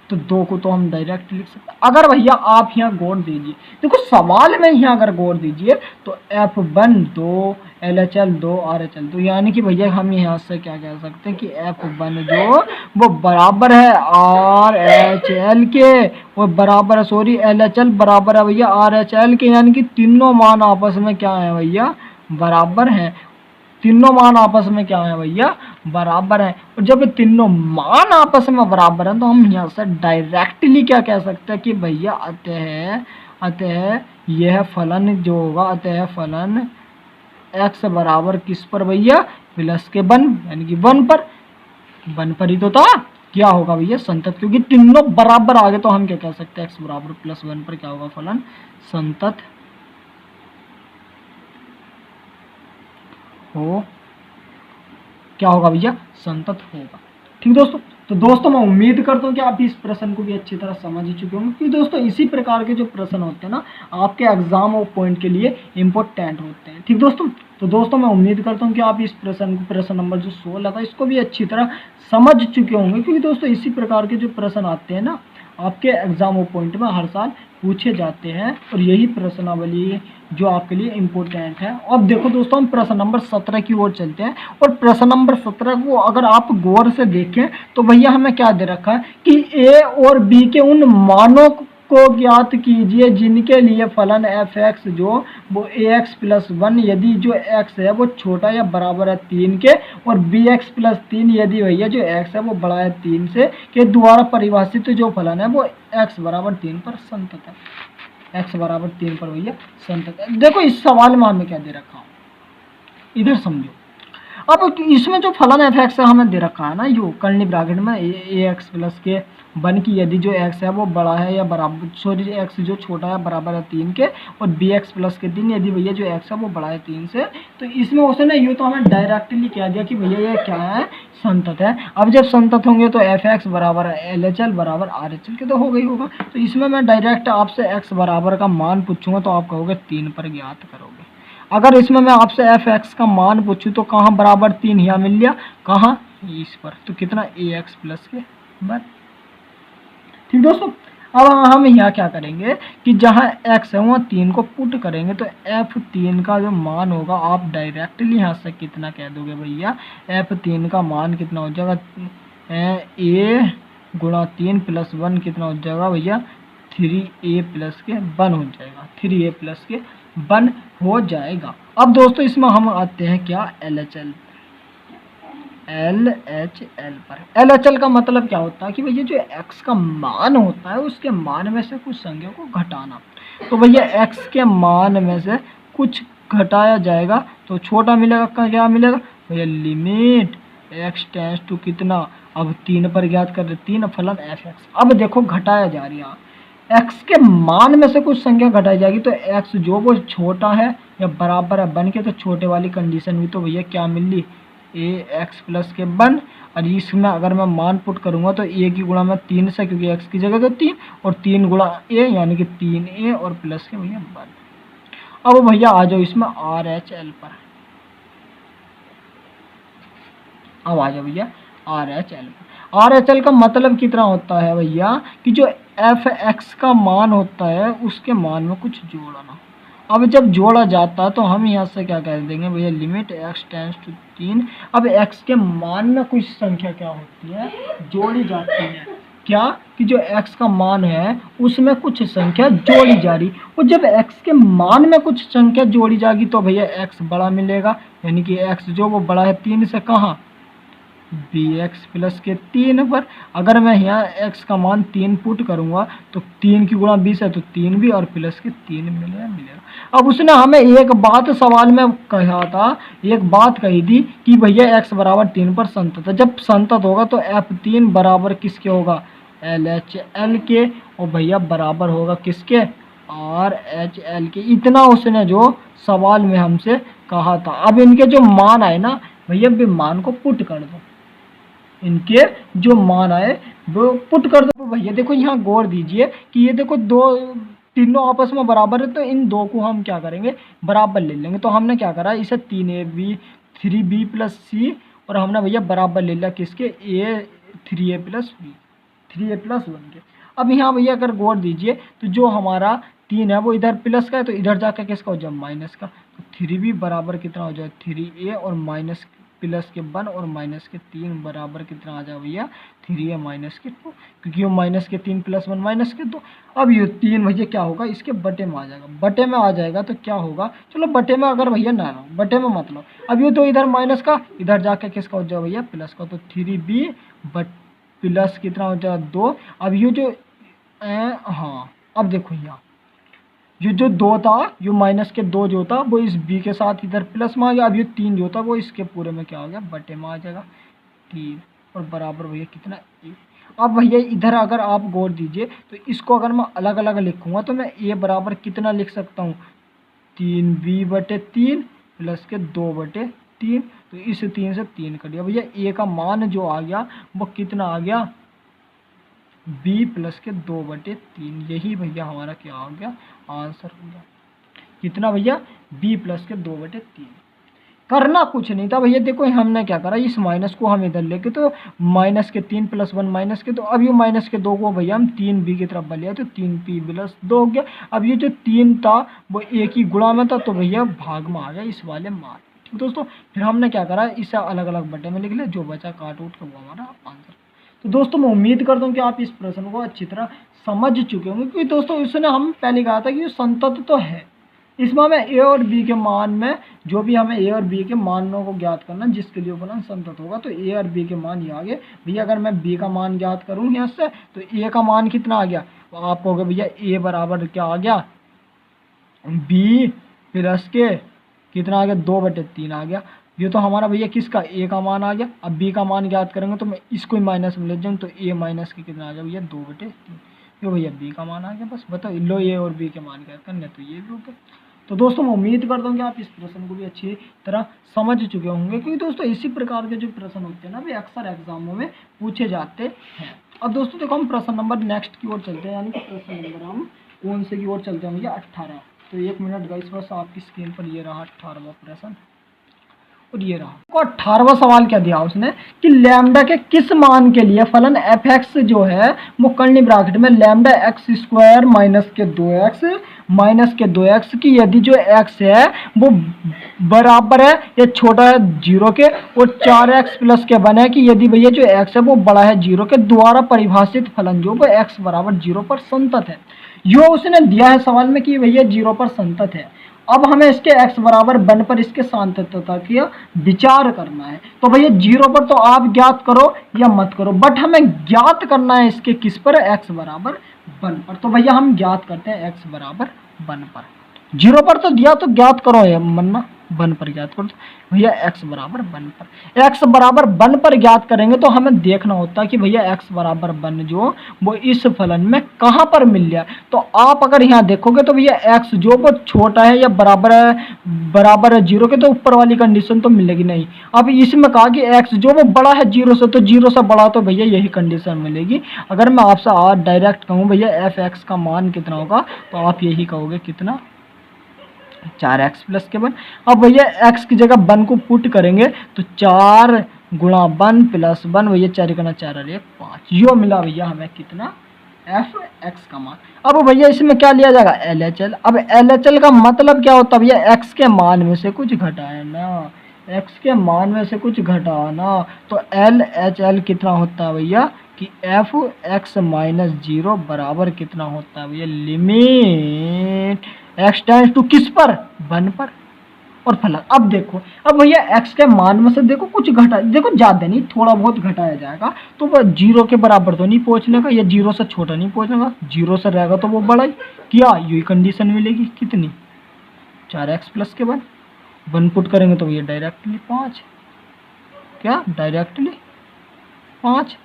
तो 2 को तो हम डायरेक्ट लिख सकते हैं। अगर भैया आप यहाँ गौर दीजिए, देखो सवाल में यहाँ अगर गौर दीजिए तो F1 2 LHL 2 RHL 2, यानी कि भैया हम यहाँ से क्या कह सकते हैं कि F1 जो वो बराबर है RHL के, वो बराबर है सॉरी LHL बराबर है भैया RHL के, यानी कि तीनों मान आपस में क्या है भैया बराबर हैं। तीनों मान आपस में क्या है भैया बराबर है, और जब तीनों मान आपस में बराबर हैं तो हम यहाँ से डायरेक्टली क्या कह सकते हैं कि भैया अतः यह फलन जो होगा, अतः फलन x बराबर किस पर भैया, प्लस के 1 यानी कि 1 पर ही तो था। क्या होगा भैया, संतत, क्योंकि तीनों बराबर आ गए तो हम क्या कह सकते हैं x बराबर प्लस 1 पर क्या होगा फलन संतत हो, क्या होगा भैया, संतत होगा। ठीक दोस्तों, तो दोस्तों मैं उम्मीद करता हूँ कि आप इस प्रश्न को भी अच्छी तरह समझ ही चुके होंगे, क्योंकि दोस्तों इसी प्रकार के जो प्रश्न होते हैं ना आपके एग्जाम और पॉइंट के लिए इम्पोर्टेंट होते हैं। ठीक दोस्तों, तो दोस्तों मैं उम्मीद करता हूँ कि आप इस प्रश्न नंबर जो 16 था इसको भी अच्छी तरह समझ चुके होंगे, क्योंकि दोस्तों इसी प्रकार के जो प्रश्न आते हैं ना आपके एग्जाम और पॉइंट में हर साल पूछे जाते हैं, और यही प्रश्नावली जो आपके लिए इम्पोर्टेंट है। अब देखो दोस्तों हम प्रश्न नंबर 17 की ओर चलते हैं, और प्रश्न नंबर 17 को अगर आप गौर से देखें तो भैया हमें क्या दे रखा है कि ए और बी के उन मानों को ज्ञात कीजिए जिनके लिए फलन एफ एक्स जो वो ए एक्स प्लस 1 यदि जो एक्स है वो छोटा या बराबर है 3 के, और बी एक्स प्लस 3 यदि भैया जो एक्स है वो बड़ा है 3 से, के द्वारा परिभाषित जो फलन है वो एक्स बराबर 3 पर संतत है। एक्स बराबर 3 पर भैया संतत है। देखो इस सवाल में हमें क्या दे रखा, इधर समझो। अब इसमें जो फलन एफ एक्स हमें दे रखा है ना, यू कर्ली ब्रैकेट में ए एक्स प्लस के 1 की यदि जो एक्स है वो बड़ा है या बराबर, सॉरी एक्स जो छोटा है बराबर है 3 के, और बी एक्स प्लस के 3 यदि भैया जो एक्स है वो बड़ा है 3 से, तो इसमें उसने यूँ तो हमें डायरेक्टली कह दिया कि भैया ये क्या है, संतत है। अब जब संतत होंगे तो एफ एक्स बराबर एल एच एल बराबर आर एच एल के तो हो गई होगा। तो इसमें मैं डायरेक्ट आपसे एक्स बराबर का मान पूछूंगा तो आप कहोगे 3 पर ज्ञात करोगे। अगर इसमें मैं आपसे एफ एक्स का मान पूछूं तो कहाँ बराबर 3 यहाँ मिल लिया, कहाँ, इस पर, तो कितना ए एक्स प्लस के 1। ठीक दोस्तों, अब हम यहाँ क्या करेंगे कि जहाँ x है वहाँ 3 को पुट करेंगे, तो f3 का जो मान होगा आप डायरेक्टली यहाँ से कितना कह दोगे भैया, f3 का मान कितना हो जाएगा, a गुणा 3 प्लस 1 कितना हो जाएगा भैया 3a प्लस के 1 हो जाएगा, 3a प्लस के 1 हो जाएगा। अब दोस्तों इसमें हम आते हैं क्या, LHL पर। LHL का मतलब क्या होता है कि भैया जो x का मान होता है उसके मान में से कुछ संख्या को घटाना। तो भैया x के मान में से कुछ घटाया जाएगा तो छोटा मिलेगा, क्या मिलेगा भैया, लिमिट x टेंड्स टू कितना, अब 3 पर ज्ञात कर रहे, 3 फलन एफ एक्स। अब देखो घटाया जा रही है, x के मान में से कुछ संख्या घटाई जाएगी तो x जो वो छोटा है या बराबर है 1 के, तो छोटे वाली कंडीशन में तो भैया क्या मिल ली, ए एक्स प्लस के 1, और इसमें अगर मैं मान पुट करूंगा तो ए की गुणा में 3 से, क्योंकि x की जगह तो 3, और 3 गुणा ए यानी कि 3a और प्लस के भैया 1। अब भैया आ जाओ इसमें आर एच एल पर, अब आ जाओ भैया आर एच एल पर। आर एच एल का मतलब कितना होता है भैया कि जो एफ एक्स का मान होता है उसके मान में कुछ जोड़ना। अब जब जोड़ा जाता है तो हम यहाँ से क्या कह देंगे भैया, लिमिट x टेंड्स टू 3। अब x के मान में कुछ संख्या क्या होती है, जोड़ी जाती है, क्या कि जो x का मान है उसमें कुछ संख्या जोड़ी जा रही, और जब x के मान में कुछ संख्या जोड़ी जाएगी तो भैया x बड़ा मिलेगा, यानी कि x जो वो बड़ा है 3 से, कहाँ, बी एक्स प्लस के 3 पर। अगर मैं यहाँ x का मान 3 पुट करूंगा तो 3 की गुणा 20 है तो 3 भी और प्लस के 3 मिलेगा। अब उसने हमें एक बात सवाल में कहा था, एक बात कही थी कि भैया x बराबर 3 पर संतत है। जब संतत होगा तो f3 बराबर किसके होगा, LHL के, और भैया बराबर होगा किसके, RHL के। इतना उसने जो सवाल में हमसे कहा था। अब इनके जो मान आए ना भैया भी मान को पुट कर दो, इनके जो मान आए वो पुट कर दो भैया। देखो यहाँ गौर दीजिए कि ये देखो दो तीनों आपस में बराबर है, तो इन दो को हम क्या करेंगे, बराबर ले लेंगे। तो हमने क्या करा, इसे 3ab 3b प्लस सी, और हमने भैया बराबर ले लिया किसके, a 3a plus B 3a plus 1 के। अब यहाँ भैया अगर गौर दीजिए तो जो हमारा 3 है वो इधर प्लस का है तो इधर जाकर किसका हो जाए, माइनस का। तो 3b बराबर कितना हो जाए, 3a और माइनस प्लस के 1 और माइनस के 3 बराबर कितना आ जाए भैया 3 है माइनस के 2, क्योंकि वो माइनस के 3 प्लस 1 माइनस के 2। अब ये 3 भैया क्या होगा इसके बटे में आ जाएगा, बटे में आ जाएगा तो क्या होगा, चलो बटे में अगर भैया ना लो, बटे में मत लो। अब ये तो इधर माइनस का इधर जाके किसका हो जाएगा भैया प्लस का, तो 3b बट प्लस कितना हो जाएगा 2। अब ये जो हाँ अब देखो यहाँ ये जो 2 था, ये माइनस के 2 जो था वो इस b के साथ इधर प्लस में आ गया। अब ये 3 जो था वो इसके पूरे में क्या हो गया बटे में आ जाएगा 3 और बराबर भैया कितना 1। अब भैया इधर अगर आप गौर दीजिए तो इसको अगर मैं अलग अलग लिखूंगा तो मैं a बराबर कितना लिख सकता हूँ 3b बटे 3 प्लस के 2 बटे 3, तो इस 3 से 3 कट गया भैया। a का मान जो आ गया वो कितना आ गया b प्लस के 2 बटे 3, यही भैया हमारा क्या हो गया आंसर हो गया कितना भैया b प्लस के 2 बटे 3। करना कुछ नहीं था भैया, देखो हमने क्या करा इस माइनस को हम इधर लेके तो माइनस के 3 प्लस 1 माइनस के 2, अब ये माइनस के 2 को भैया हम 3b की तरफ बलिया तो 3p प्लस 2 हो गया। अब ये जो 3 था वो एक ही गुणा में था तो भैया भाग में आ गया इस वाले मान। ठीक दोस्तों, फिर हमने क्या करा इसे अलग अलग बटे में लिख लिया, जो बचा काट उठ के वो हमारा आंसर। तो दोस्तों मैं उम्मीद करता हूँ कि आप इस प्रश्न को अच्छी तरह समझ चुके होंगे, क्योंकि दोस्तों इसने हम पहले कहा था कि ये संतत तो है, इसमें हमें ए और बी के मान में जो भी हमें ए और बी के मानों को ज्ञात करना जिसके लिए फलन संतत होगा, तो ए और बी के मान ये आ गए भैया। अगर मैं बी का मान ज्ञात करूँ यहाँ से तो ए का मान कितना आ गया, तो आप कहोगे भैया ए बराबर क्या आ गया बी प्लस के कितना आ गया 2 बटे 3 आ गया। ये तो हमारा भैया किसका ए का मान आ गया। अब बी का मान ज्ञात करेंगे तो मैं इसको ही माइनस में ले जाऊँ तो ए माइनस के कितना आ गया भैया 2 बटे 3, ये भैया बी का मान आ गया। बस बताओ लो ए और बी के मान ज्ञात करने तो ये भी हो गया। तो दोस्तों मैं उम्मीद करता हूँ कि आप इस प्रश्न को भी अच्छी तरह समझ चुके होंगे, क्योंकि दोस्तों इसी प्रकार के जो प्रश्न होते हैं ना वे अक्सर एग्जामों में पूछे जाते हैं। अब दोस्तों देखो हम प्रश्न नंबर नेक्स्ट की ओर चलते हैं, यानी कि प्रश्न नंबर हम कौन से की ओर चलते हैं भैया 18। तो 1 मिनट गाइस बस आपकी स्क्रीन पर ये रहा 18वां प्रश्न और ये रहा। तो 18वां सवाल क्या दिया उसने कि लैम्डा के किस मान के लिए फलन एफ एक्स जो है वो कर्ली ब्रैकेट में लैम्डा एक्स स्क्वायर माइनस के 2x की यदि जो x है वो बराबर है या छोटा है 0 के और 4x प्लस के बने कि यदि भैया जो x है वो बड़ा है 0 के द्वारा परिभाषित फलन जो वो x बराबर 0 पर संतत है। यो उसने दिया है सवाल में कि भैया 0 पर संतत है। अब हमें इसके x बराबर 1 पर इसके सांतत्यता की विचार करना है। तो भैया 0 पर तो आप ज्ञात करो या मत करो, बट हमें ज्ञात करना है इसके किस पर x बराबर 1 पर। तो भैया हम ज्ञात करते हैं x बराबर 1 पर। 0 पर तो दिया तो ज्ञात करो या मन्ना 1 पर ज्ञात करो। तो भैया x बराबर 1 पर, x बराबर 1 पर ज्ञात करेंगे तो हमें देखना होता है कि भैया x बराबर 1 जो वो इस फलन में कहाँ पर मिल जाए। तो आप अगर यहाँ देखोगे तो भैया x जो वो छोटा है या बराबर है 0 के, तो ऊपर वाली कंडीशन तो मिलेगी नहीं। अब इसमें कहा कि x जो वो बड़ा है 0 से, तो 0 से बड़ा तो भैया यही कंडीशन मिलेगी। अगर मैं आपसे आज डायरेक्ट कहूँ भैया एफ एक्स का मान कितना होगा तो आप यही कहोगे कितना 4x प्लस के 1। अब भैया x की जगह 1 को पुट करेंगे तो 4 गुणा 1 प्लस 1 भैया 4 गुना 4 और 1 5, यो मिला भैया हमें कितना एफ एक्स का मान। अब भैया इसमें क्या लिया जाएगा LHL। अब LHL का मतलब क्या होता है भैया x के मान में से कुछ घटाना, x के मान में से कुछ घटाना। तो LHL कितना होता है भैया कि एफ एक्स माइनस 0 बराबर कितना होता है भैया लिमिट x टेंड्स टू किस पर 1 पर और फलन। अब देखो अब भैया x के मान में से देखो कुछ घटा, देखो ज्यादा नहीं थोड़ा बहुत घटाया जाएगा तो वह 0 के बराबर तो नहीं पहुंचने का या 0 से छोटा नहीं पहुंचने का, 0 से रहेगा तो वो बड़ा ही क्या यही कंडीशन मिलेगी कितनी 4x प्लस के 1 पुट करेंगे तो ये डायरेक्टली 5, क्या डायरेक्टली 5।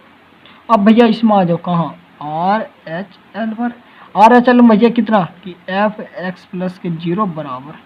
अब भैया इसमें आ जाओ कहाँ RHL पर। RHL में भैया कितना कि एफ एक्स प्लस के 0 बराबर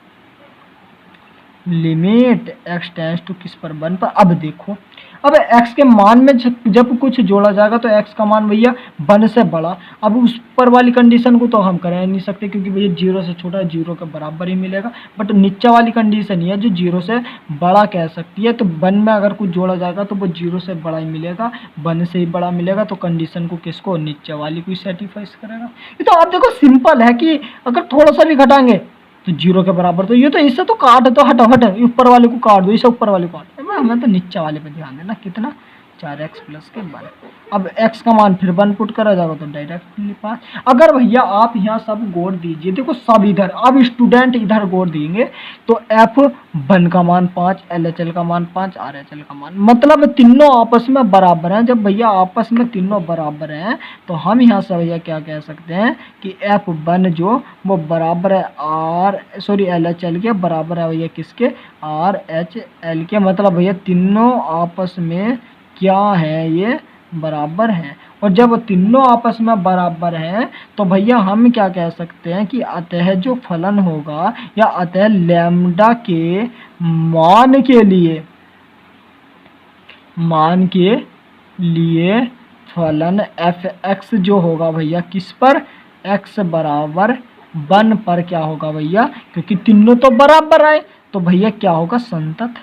लिमिट x टेंड्स टू किस पर 1 पर। अब देखो अब x के मान में जब कुछ जोड़ा जाएगा तो x का मान भैया 1 से बड़ा। अब उस पर वाली कंडीशन को तो हम कर नहीं सकते क्योंकि भैया 0 से छोटा 0 के बराबर ही मिलेगा, बट नीचे वाली कंडीशन ही है जो 0 से बड़ा कह सकती है। तो 1 में अगर कुछ जोड़ा जाएगा तो वो 0 से बड़ा ही मिलेगा, 1 से ही बड़ा मिलेगा। तो कंडीशन को किसको नीचे वाली को सेटिस्फाई करेगा। ये तो आप देखो सिंपल है कि अगर थोड़ा सा भी घटाएंगे तो 0 के बराबर। तो ये तो इससे तो काट दो हटो ऊपर वाले को काट दो, इसे ऊपर वाले को काट हमें तो नीचे वाले पे ध्यान देना, कितना 4x प्लस के 1। अब x का मान फिर 1 पुट करा जाएगा तो डायरेक्टली 5। अगर भैया आप यहाँ सब गोड़ दीजिए, देखो सब इधर, अब स्टूडेंट इधर गोड़ देंगे तो f1 का मान 5, LHL का मान 5, RHL का मान, मतलब तीनों आपस में बराबर हैं। जब भैया आपस में तीनों बराबर हैं तो हम यहाँ से भैया क्या कह सकते हैं कि f1 जो वो बराबर है LHL के, बराबर है भैया किसके, RHL के। मतलब भैया तीनों आपस में क्या है, ये बराबर हैं। और जब तीनों आपस में बराबर हैं तो भैया हम क्या कह सकते हैं कि अतः जो फलन होगा या अतः लैम्डा के मान के लिए फलन fx जो होगा भैया किस पर, x बराबर 1 पर क्या होगा भैया, क्योंकि तीनों तो बराबर आए तो भैया क्या होगा, संतत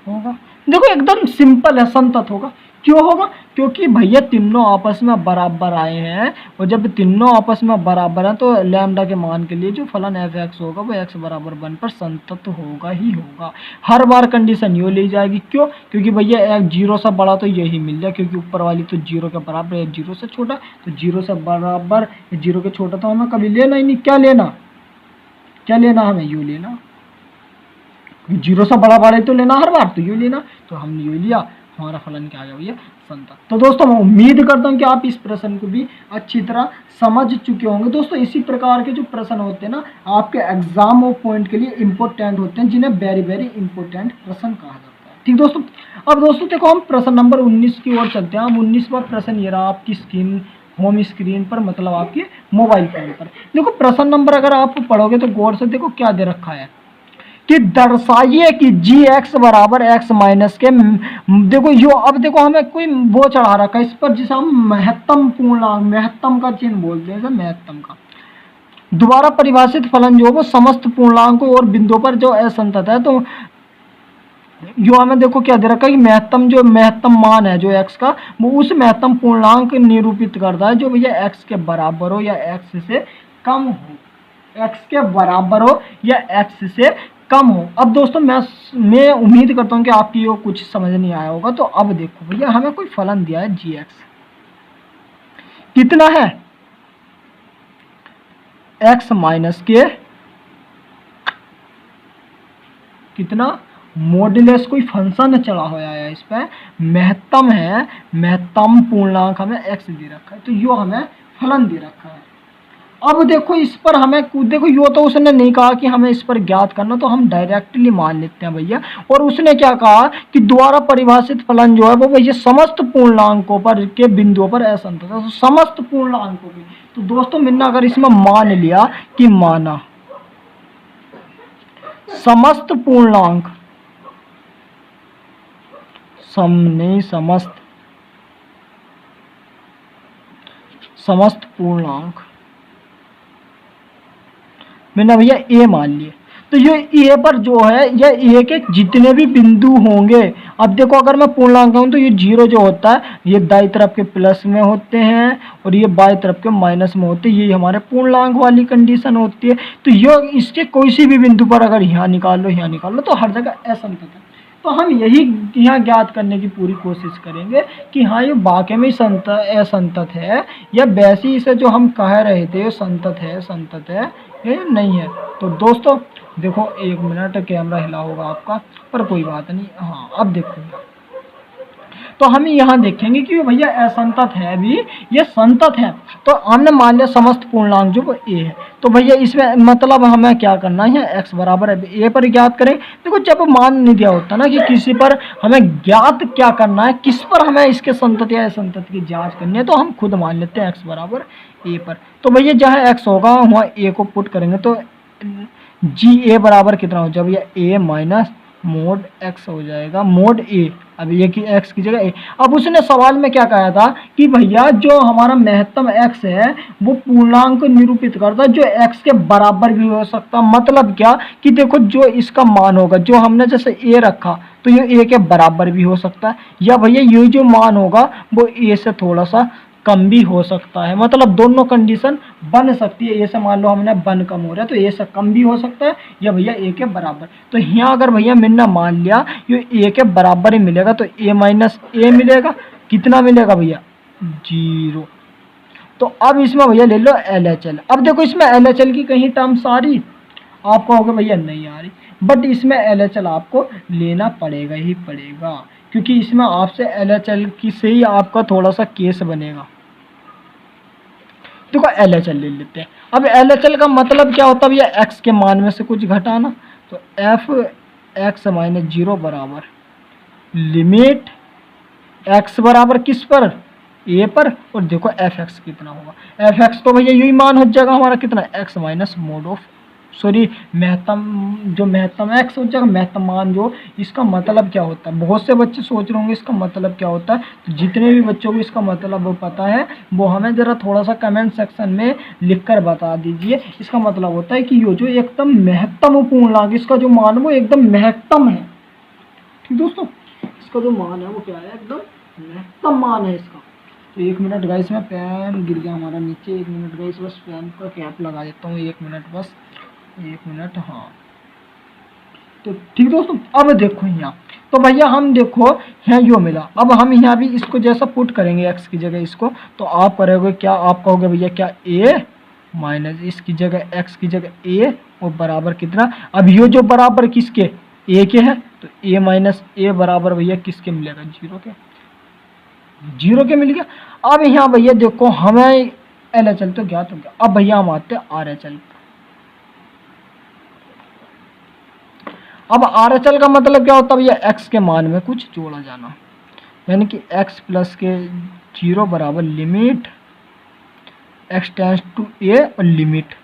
होगा। देखो एकदम सिंपल है, संतत होगा। क्यों होगा, क्योंकि भैया तीनों आपस में बराबर आए हैं, और जब तीनों आपस में बराबर हैं तो लैम्डा के मान के लिए जो फलन fx होगा वो x बराबर 1 पर संतत होगा ही होगा। हर बार कंडीशन यो ली जाएगी। क्यों, क्योंकि भैया एक 0 से बड़ा तो यही मिल जाए, क्योंकि ऊपर वाली तो 0 के बराबर है, 0 से छोटा, तो 0 से बराबर 0 के छोटा तो हमें कभी लेना ही नहीं। क्या लेना हमें, यू लेना। 0 से बड़ा तो लेना हर बार, तो यू लेना, तो हमने यू लिया, हमारा फलन क्या आ गया भैया, संतत। तो दोस्तों मैं उम्मीद करता हूँ कि आप इस प्रश्न को भी अच्छी तरह समझ चुके होंगे। दोस्तों इसी प्रकार के जो प्रश्न होते हैं ना आपके एग्जाम पॉइंट के लिए इंपॉर्टेंट होते हैं, जिन्हें वेरी वेरी इंपॉर्टेंट प्रश्न कहा जाता है। ठीक दोस्तों, अब दोस्तों देखो हम प्रश्न नंबर 19 की ओर चलते हैं। हम 19वां प्रश्न ये रहा आपकी होम स्क्रीन पर, मतलब आपके मोबाइल फोन पर। देखो प्रश्न नंबर अगर आप पढ़ोगे तो गौर से देखो क्या दे रखा है कि दर्शाइए कि gx बराबर x माइनस के, देखो यो, अब देखो हमें कोई वो चढ़ा रखा है इस पर जिसे हम महत्तम पूर्णांक, महत्तम का चिन्ह बोलते हैं, महत्तम का दोबारा परिभाषित फलन जो वो समस्त पूर्णांकों और बिंदुओं पर जो असंतत है। तो यो हमें देखो क्या दे रखा है कि महत्तम, जो महत्तम मान है जो x का, वो उस महत्तम पूर्णांक निरूपित करता है जो भैया x के बराबर हो या x से कम हो, x के बराबर हो या x से कम हो। अब दोस्तों मैं उम्मीद करता हूं कि आपकी वो कुछ समझ नहीं आया होगा। तो अब देखो भैया हमें कोई फलन दिया है gx, कितना है, x माइनस के कितना मॉड्यूलस, कोई फंक्शन चढ़ा हुआ है इस पर, महत्तम है, महत्तम पूर्णांक हमें x दे रखा है, तो यो हमें फलन दे रखा है। अब देखो इस पर हमें, देखो यो तो उसने नहीं कहा कि हमें इस पर ज्ञात करना, तो हम डायरेक्टली मान लेते हैं भैया। और उसने क्या कहा कि द्वारा परिभाषित फलन जो है वो भैया समस्त पूर्णांकों पर के बिंदुओं पर असंतत है, तो समस्त पूर्णांकों के। तो दोस्तों मैंने अगर इसमें मान लिया कि माना समस्त पूर्णांक, समस्त पूर्णांक मैंने भैया ए मान लिए, तो ये ए पर जो है ये ए के जितने भी बिंदु होंगे, अब देखो अगर मैं पूर्णांक हूं तो ये 0 जो होता है ये दाईं तरफ के प्लस में होते हैं और ये बाईं तरफ के माइनस में होते हैं, ये हमारे पूर्णांक वाली कंडीशन होती है। तो ये इसके कोई सी भी बिंदु पर अगर यहाँ निकाल लो तो हर जगह असंतत है। तो हम यही यहाँ ज्ञात करने की पूरी कोशिश करेंगे कि हाँ ये वाकई में असंतत है या वैसे इसे जो हम कह रहे थे संतत है ये नहीं है। तो दोस्तों देखो 1 मिनट कैमरा हिला होगा आपका, पर कोई बात नहीं। हाँ अब देखो, तो हम यहाँ देखेंगे कि भैया असंतत है भी, ये संतत है। तो हमने मान लिया समस्त पूर्णांक जो वो ए है, तो भैया इसमें मतलब हमें क्या करना है, x बराबर है ए पर ज्ञात करें। देखो जब मान नहीं दिया होता ना कि किसी पर हमें ज्ञात क्या करना है, किस पर हमें इसके संतत या असंतत की जांच करनी है, तो हम खुद मान लेते हैं x बराबर ए पर। तो भैया जहाँ x होगा वहाँ ए को पुट करेंगे, तो जी ए बराबर कितना हो जाएगा भैया, ए माइनस मोड x हो जाएगा, मोड ए। अब ये कि x की जगह ए। अब उसने सवाल में क्या कहा था कि भैया जो हमारा महत्तम x है वो पूर्णांक निरूपित करता है जो x के बराबर भी हो सकता। मतलब क्या कि देखो जो इसका मान होगा, जो हमने जैसे a रखा तो ये a के बराबर भी हो सकता है, या भैया ये जो मान होगा वो a से थोड़ा सा कम भी हो सकता है, मतलब दोनों कंडीशन बन सकती है। ए से मान लो हमने वन कम हो रहा है तो ए से कम भी हो सकता है या भैया ए के बराबर। तो यहाँ अगर भैया मैंने मान लिया ये ए के बराबर ही मिलेगा तो ए माइनस ए मिलेगा, कितना मिलेगा भैया 0। तो अब इसमें भैया ले लो LHL। अब देखो इसमें LHL की कहीं टर्म्स आ रही, आप कहोगे भैया नहीं आ रही, बट इसमें LHL आपको लेना पड़ेगा ही पड़ेगा, क्योंकि इसमें आपसे LHL की से ही आपका थोड़ा सा केस बनेगा। देखो LHL ले लेते हैं। अब LHL का मतलब क्या होता है भैया, x के मान में से कुछ घटाना। तो f x माइनस 0 बराबर लिमिट x बराबर किस पर, a पर, और देखो fx कितना होगा। fx तो भैया यही मान हो जाएगा हमारा कितना, x minus mode of sorry महत्तम, जो महत्तम x हो जाएगा, महत्तम मान जो। इसका मतलब क्या होता है, बहुत से बच्चे सोच रहे होंगे इसका मतलब क्या होता है। तो जितने भी बच्चों को इसका मतलब वो पता है वो हमें ज़रा थोड़ा सा कमेंट सेक्शन में लिखकर बता दीजिए। इसका मतलब होता है कि ये जो एकदम महत्तम पूर्णांक, इसका जो मान वो एकदम महत्तम है। ठीक दोस्तों, इसका जो मान है वो क्या है, एकदम महत्तम मान है इसका। तो 1 मिनट गाइस, में पेन गिर गया हमारा नीचे, 1 मिनट गाइस, बस पेन का कैप लगा देता हूँ, 1 मिनट बस, 1 मिनट। हाँ तो ठीक दोस्तों, अब देखो यहाँ, तो भैया हम देखो यहाँ यो मिला। अब हम यहाँ भी इसको जैसा पुट करेंगे x की जगह इसको, तो आप करोगे क्या, आप कहोगे भैया क्या a माइनस इसकी जगह x की जगह a और बराबर कितना। अब ये जो बराबर किसके, a के है, तो a माइनस a बराबर भैया किसके मिलेगा, 0 के, 0 के मिल गया। अब यहाँ भैया देखो हमें LHL तो ज्ञात हो गया। अब भैया हम आते हैं RHL। अब RHL का मतलब क्या होता है भैया, x के मान में कुछ जोड़ा जाना, यानी कि x प्लस के 0 बराबर limit x tends to a और लिमिट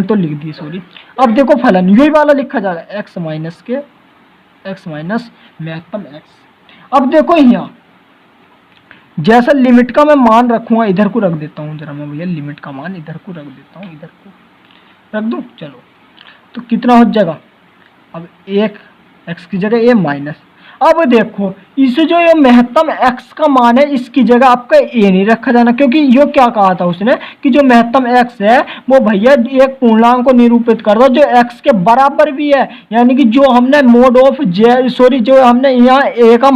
तो लिख दी सॉरी। अब देखो फलन यही वाला लिखा जाएगा, x माइनस के x माइनस महत्तम x। अब देखो यहाँ जैसा लिमिट का मैं मान रखूंगा, इधर को रख देता हूँ जरा मैं भैया, लिमिट का मान इधर को रख देता हूँ, इधर को रख दूँ, चलो तो कितना हो जाएगा। अब एक x की जगह a माइनस, अब देखो इस जो ये महत्तम x का मान है इसकी जगह आपका a नहीं रखा जाना, क्योंकि ये क्या कहा था उसने कि जो महत्तम x है वो भैया एक पूर्णांक को निरूपित कर दो जो x के बराबर भी है, यानी कि जो हमने मोड ऑफ j सॉरी जो हमने यहाँ a का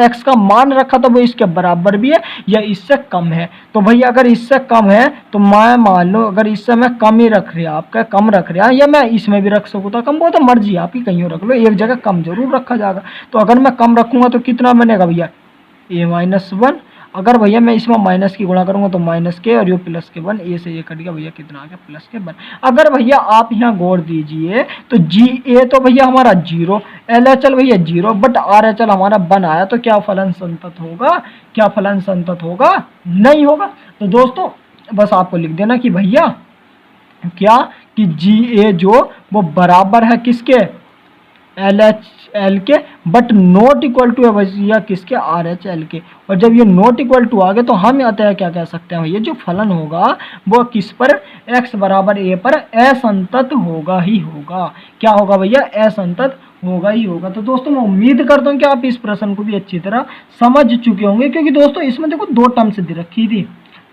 x का मान रखा था वो इसके बराबर भी है या इससे कम है। तो भैया अगर इससे कम है तो मैं मान लो अगर इससे मैं कम ही रख रहा, आपका कम रख रहा, या मैं इसमें भी रख सकूँ था कम, वो तो मर्जी आपकी, कहीं रख लो, एक जगह कम जरूर रखा जाएगा। तो अगर मैं कम रखूंगा तो कितना बनेगा भैया, a माइनस 1। अगर भैया मैं इसमें माइनस की गुणा करूंगा तो माइनस के और ये प्लस के 1, a से ये कट गया भैया, कितना आ गया प्लस के 1। अगर भैया आप यहाँ गौर दीजिए तो a तो भैया हमारा 0, LHL भैया 0, बट RHL हमारा 1 आया, तो क्या फलन संतत होगा, क्या फलन संतत होगा, नहीं होगा। तो दोस्तों बस आपको लिख देना कि भैया क्या कि GA जो वो बराबर है किसके, LHL के, बट नॉट इक्वल टू है भैया किसके, RHL के। और जब ये नॉट इक्वल टू आ गए तो हम आता है क्या कह सकते हैं, ये जो फलन होगा वो किस पर, x बराबर a पर असंतत होगा ही होगा। क्या होगा भैया, असंतत होगा ही होगा। तो दोस्तों मैं उम्मीद करता हूँ कि आप इस प्रश्न को भी अच्छी तरह समझ चुके होंगे, क्योंकि दोस्तों इसमें देखो 2 टर्म्स दे रखी थी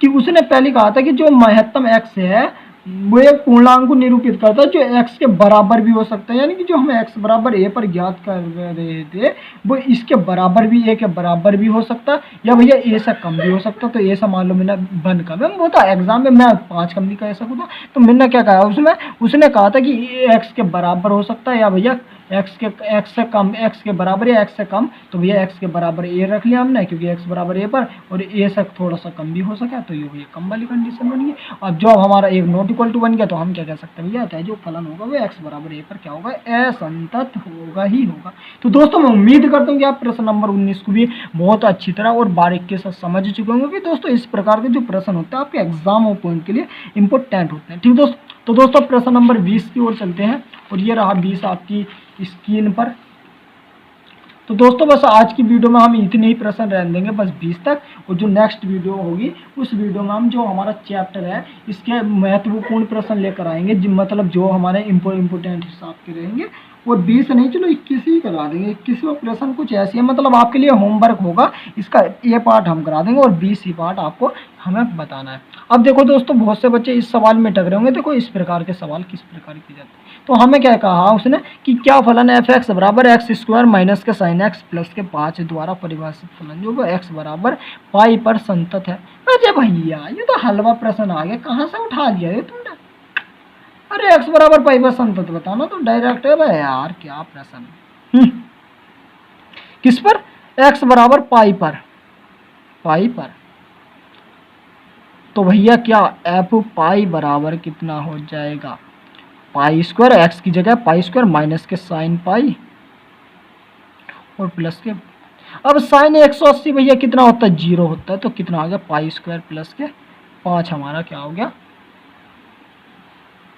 कि उसने पहले कहा था कि जो महत्तम x है वो एक पूर्णांक को निरूपित करता है जो x के बराबर भी हो सकता है, यानी कि जो हम x बराबर a पर ज्ञात कर रहे थे वो इसके बराबर भी, a के बराबर भी हो सकता है, या भैया a से कम भी हो सकता है। तो a से मान लो मैंने 1 कम है, वो था एग्जाम में मैं 5 कम भी कह सकूँ, तो मैंने क्या कहा उसमें, उसने कहा था कि x के बराबर हो सकता है या भैया x से कम, x के बराबर या x से कम, तो भैया x के बराबर a रख लिया हमने क्योंकि x बराबर a पर, और a से थोड़ा सा कम भी हो सका, तो ये भैया कम वाली कंडीशन बन गई। अब जब हमारा एक नॉट इक्वल टू बन गया तो हम क्या कह सकते हैं भैया, चाहे जो फलन होगा वो x बराबर a पर क्या होगा, असंतत होगा ही होगा। तो दोस्तों मैं उम्मीद करता हूँ कि आप प्रश्न नंबर 19 को भी बहुत अच्छी तरह और बारीक के साथ समझ चुके होंगे कि दोस्तों इस प्रकार के जो प्रश्न होते हैं आपके एग्जाम पॉइंट के लिए इंपॉर्टेंट होते हैं। ठीक दोस्तों, तो दोस्तों प्रश्न नंबर 20 की ओर चलते हैं, और ये रहा 20 आपकी स्क्रीन पर। तो दोस्तों बस आज की वीडियो में हम इतने ही प्रश्न रहने देंगे, बस 20 तक, और जो नेक्स्ट वीडियो होगी उस वीडियो में हम जो हमारा चैप्टर है इसके महत्वपूर्ण प्रश्न लेकर आएंगे, मतलब जो हमारे इम्पोर्टेंट हिसाब के रहेंगे और 20 नहीं, चलो 21 ही करा देंगे। 21वां प्रश्न कुछ ऐसी है, मतलब आपके लिए होमवर्क होगा, इसका ये पार्ट हम करा देंगे और 20 ही पार्ट आपको हमें बताना है। अब देखो दोस्तों, बहुत से बच्चे इस सवाल में टक रहे होंगे, देखो इस प्रकार के सवाल किस प्रकार किए जाते हैं। तो हमें क्या कहा उसने कि क्या फलन एफ एक्स बराबर एक्स स्क्वायर माइनस के साइन एक्स प्लस के 5 द्वारा परिभाषित फलन जो एक्स बराबर पाई पर संतत है। अरे भैया ये तो हलवा प्रश्न आ गया, कहाँ से उठा दिया ये तुमने। अरे एक्स बराबर पाई पर संतत बताना तो डायरेक्ट है भाई यार, क्या प्रश्न। किस पर, एक्स बराबर पाई पर, पाई पर। तो भैया क्या एफ पाई बराबर कितना हो जाएगा, पाई स्क्वायर, एक्स की जगह पाई स्क्वायर माइनस के साइन पाई और प्लस के, अब साइन 180 भैया कितना होता है, 0 होता है, तो कितना आ गया पाई स्क्वायर प्लस के 5, हमारा क्या हो गया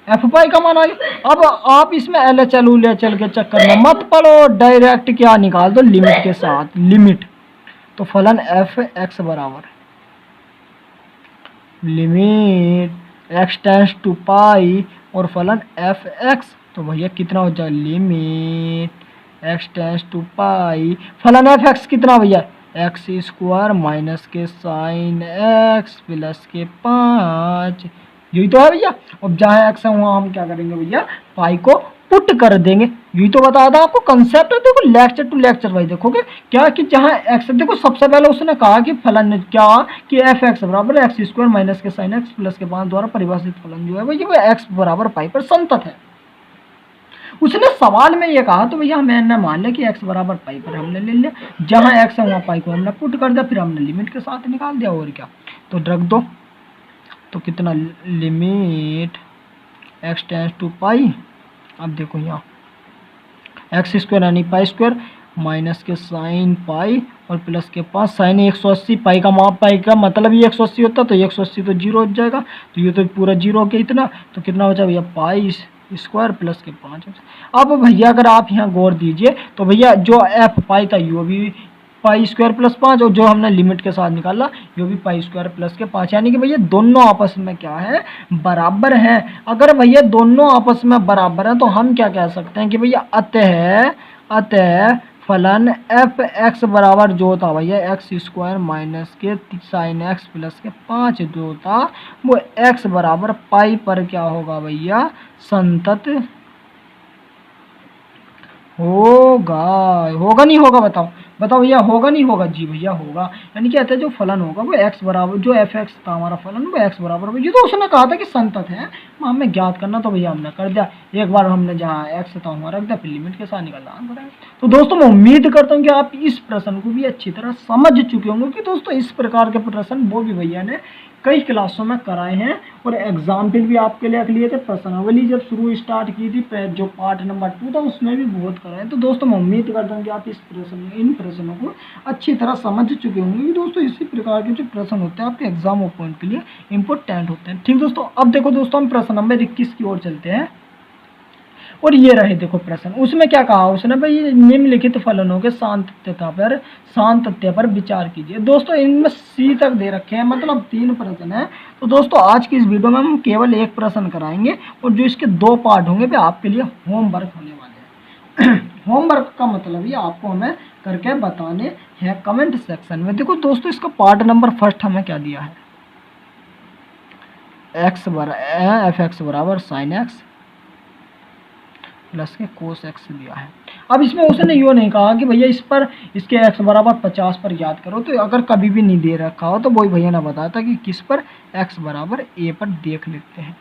एफ पाई का मान आ गया। अब आप इसमें LHL ULHL के चक्कर में मत पड़ो, डायरेक्ट क्या निकाल दो लिमिट के साथ, लिमिट। तो फलन एफ एक्स बराबर लिमिट एक्स टेंस टू पाई और फलन एफ एक्स, तो भैया कितना हो जाएगा लिमिट एक्स टेंस टू पाई, फलन एफ एक्स कितना भैया एक्स स्क्वायर माइनस के साइन एक्स प्लस के 5, यही तो है भैया। अब जहाँ एक्स है वहाँ हम क्या करेंगे भैया, पाई को पुट कर देंगे। यही तो बताया था आपको कंसेप्ट है, देखो लेक्चर टू लेक्चर भाई देखोगे क्या कि जहाँ एक्स, देखो सबसे पहले उसने कहा कि फलन क्या कि एफ एक्स बराबर एक्स स्क्वायर माइनस के साइन एक्स प्लस के 5 द्वारा परिभाषित फलन जो है भैया वो एक्स बराबर पाई पर संतत है। उसने सवाल में ये कहा, तो भैया मैंने मान लिया कि एक्स बराबर पाई पर हमने ले लिया, जहाँ एक्स है वहाँ पाई को हमने पुट कर दिया, फिर हमने लिमिट के साथ निकाल दिया और क्या। तो रख दो, तो कितना लिमिट एक्स टेंस टू पाई, अब देखो यहाँ एक्स स्क्वायर यानी पाई स्क्वायर माइनस के साइन पाई और प्लस के 5 साइन 180, पाई का माप, पाई का मतलब ये 180 होता, तो 180 तो 0 हो जाएगा, तो ये तो पूरा 0 हो गया इतना, तो कितना हो जाएगा भैया पाई स्क्वायर प्लस के 5। अब भैया अगर आप यहाँ गौर दीजिए तो भैया जो एफ पाई था यो भी पाई स्क्वायर प्लस 5 और जो हमने लिमिट के साथ निकाला यो भी पाई स्क्वायर प्लस के 5, यानी कि भैया दोनों आपस में क्या है बराबर है। अगर भैया दोनों आपस में बराबर है तो हम क्या कह सकते हैं कि भैया अतः फलन एफ एक्स बराबर जो था भैया एक्स स्क्वायर माइनस के साइन एक्स प्लस के 5 जो था वो एक्स बराबर पाई पर क्या होगा भैया संतत होगा। होगा नहीं होगा बताओ, बताओ भैया होगा नहीं होगा, जी भैया होगा। यानी कहते हैं जो फलन होगा वो एक्स बराबर, जो एफ एक्स था हमारा फलन वो एक्स बराबर, ये तो उसने कहा था कि संतत है, हमें ज्ञात करना, तो भैया हमने कर दिया। एक बार हमने जहाँ एक्स था वहाँ रख दिया, फिर लिमिट के साथ निकलना। तो दोस्तों मैं उम्मीद करता हूँ कि आप इस प्रश्न को भी अच्छी तरह समझ चुके होंगे कि दोस्तों इस प्रकार के प्रश्न वो भी भैया ने कई क्लासों में कराए हैं और एग्जाम्पल भी आपके लिए लिए थे। प्रश्नावली जब शुरू स्टार्ट की थी जो पार्ट नंबर 2 था उसमें भी बहुत कराए। तो दोस्तों मैं उम्मीद करता हूँ कि आप इन प्रश्नों को अच्छी तरह समझ चुके होंगे कि दोस्तों इसी प्रकार के जो प्रश्न होते हैं आपके एग्जाम पॉइंट के लिए इंपॉर्टेंट होते हैं। ठीक दोस्तों, अब देखो दोस्तों हम प्रश्न नंबर 21 की ओर चलते हैं और ये रहे देखो प्रश्न, उसमें क्या कहा उसने भाई निम्नलिखित फलनों के सातत्य पर विचार कीजिए। दोस्तों इनमें सी तक दे रखे हैं, मतलब 3 प्रश्न है। तो दोस्तों आज की इस वीडियो में हम केवल एक प्रश्न कराएंगे और जो इसके 2 पार्ट होंगे वे आपके लिए होमवर्क होने वाले हैं। होमवर्क का मतलब ये आपको हमें करके बताने हैं कमेंट सेक्शन में। देखो दोस्तों इसका पार्ट नंबर फर्स्ट हमें क्या दिया है, एफ एक्स बराबर साइन एक्स प्लस के कोस एक्स दिया है। अब इसमें उसने यो नहीं कहा कि भैया इस पर इसके एक्स बराबर 50 पर याद करो, तो अगर कभी भी नहीं दे रखा हो तो वही भैया ने बताया था कि किस पर एक्स बराबर ए पर देख लेते हैं।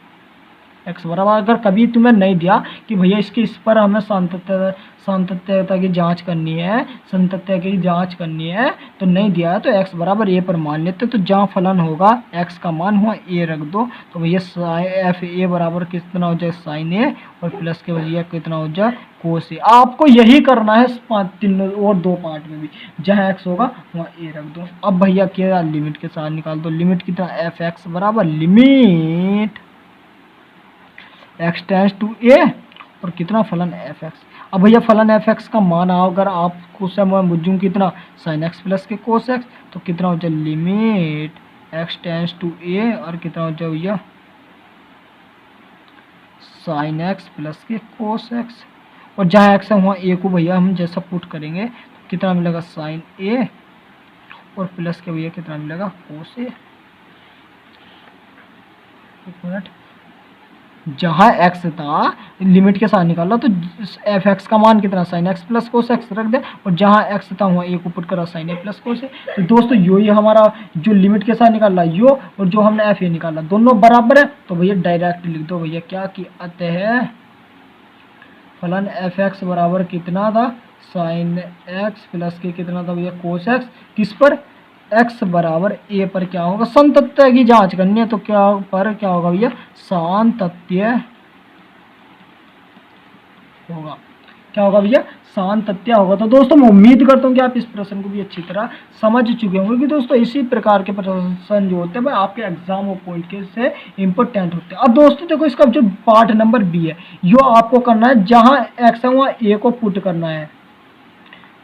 एक्स बराबर अगर कभी तुम्हें नहीं दिया कि भैया इसके इस पर हमें सांतत्यता की जांच करनी है, संतत्य की जांच करनी है, तो नहीं दिया है तो एक्स बराबर ए पर मान लेते। तो जहाँ फलन होगा एक्स का मान हुआ ए रख दो, तो भैया एफ ए बराबर कितना हो जाए साइन ए और प्लस के भैया कितना हो जाए कोस ए। आपको यही करना है 3 और 2 पार्ट में भी, जहाँ एक्स होगा वहाँ ए रख दो। अब भैया क्या लिमिट के साथ निकाल दो, लिमिट कितना एफ एक्स बराबर लिमिट एक्स टेंस टू ए और कितना फलन एफ एक्स। अब भैया फलन एफ एक्स का मान अगर आपको से मैं बुझूँ कितना साइन एक्स प्लस के कोस एक्स, तो कितना हो जाए लिमिट एक्स टेंस टू ए और कितना हो जाए भैया साइन एक्स प्लस के कोस एक्स और जहाँ एक्स है वहाँ ए को भैया हम जैसा पुट करेंगे तो कितना मिलेगा साइन ए, और प्लस के भैया कितना मिलेगा कोस ए। एक मिनट, जहाँ एक्स था लिमिट के साथ निकाला तो एफ एक्स का मान कितना sine x plus cos x रख दे, और जहाँ एक्स था वहाँ ए को पुट करा साइन ए प्लस कोस ए। तो दोस्तों यो ये हमारा जो लिमिट के साथ निकाला यो, और जो हमने एफ ए निकाला दोनों बराबर है, तो भैया डायरेक्ट लिख दो भैया क्या कि अतः फलन एफ एक्स बराबर कितना था साइन एक्स प्लस के कितना था भैया कोस एक्स, किस पर x बराबर a पर क्या होगा, संतत्य की जांच करनी है तो क्या पर क्या होगा भैया सांतत्य होगा, क्या होगा भैया सांतत्य होगा। तो दोस्तों मैं उम्मीद करता हूँ कि आप इस प्रश्न को भी अच्छी तरह समझ चुके होंगे कि दोस्तों इसी प्रकार के प्रश्न जो होते हैं भाई आपके एग्जाम और पॉइंट के से इंपॉर्टेंट होते हैं। अब दोस्तों देखो इसका जो पार्ट नंबर बी है यो आपको करना है, जहां एक्स है वहां ए को पुट करना है,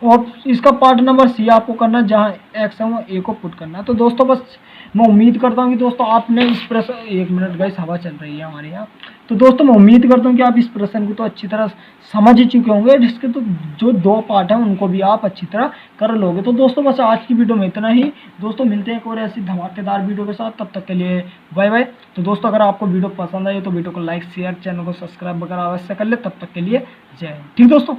और इसका पार्ट नंबर सी आपको करना है जहाँ एक्स है वहाँ ए को पुट करना है। तो दोस्तों बस मैं उम्मीद करता हूँ कि दोस्तों आपने इस प्रश्न, एक मिनट गाइस हवा चल रही है हमारे यहाँ, तो दोस्तों मैं उम्मीद करता हूँ कि आप इस प्रश्न को तो अच्छी तरह समझ ही चुके होंगे, जिसके तो जो दो पार्ट हैं उनको भी आप अच्छी तरह कर लोगे। तो दोस्तों बस आज की वीडियो में इतना ही। दोस्तों मिलते हैं एक और ऐसी धमाकेदार वीडियो के साथ, तब तक के लिए बाय बाय। तो दोस्तों अगर आपको वीडियो पसंद आई तो वीडियो को लाइक शेयर चैनल को सब्सक्राइब वगैरह अवश्य कर ले। तब तक के लिए जय हिंद। ठीक दोस्तों।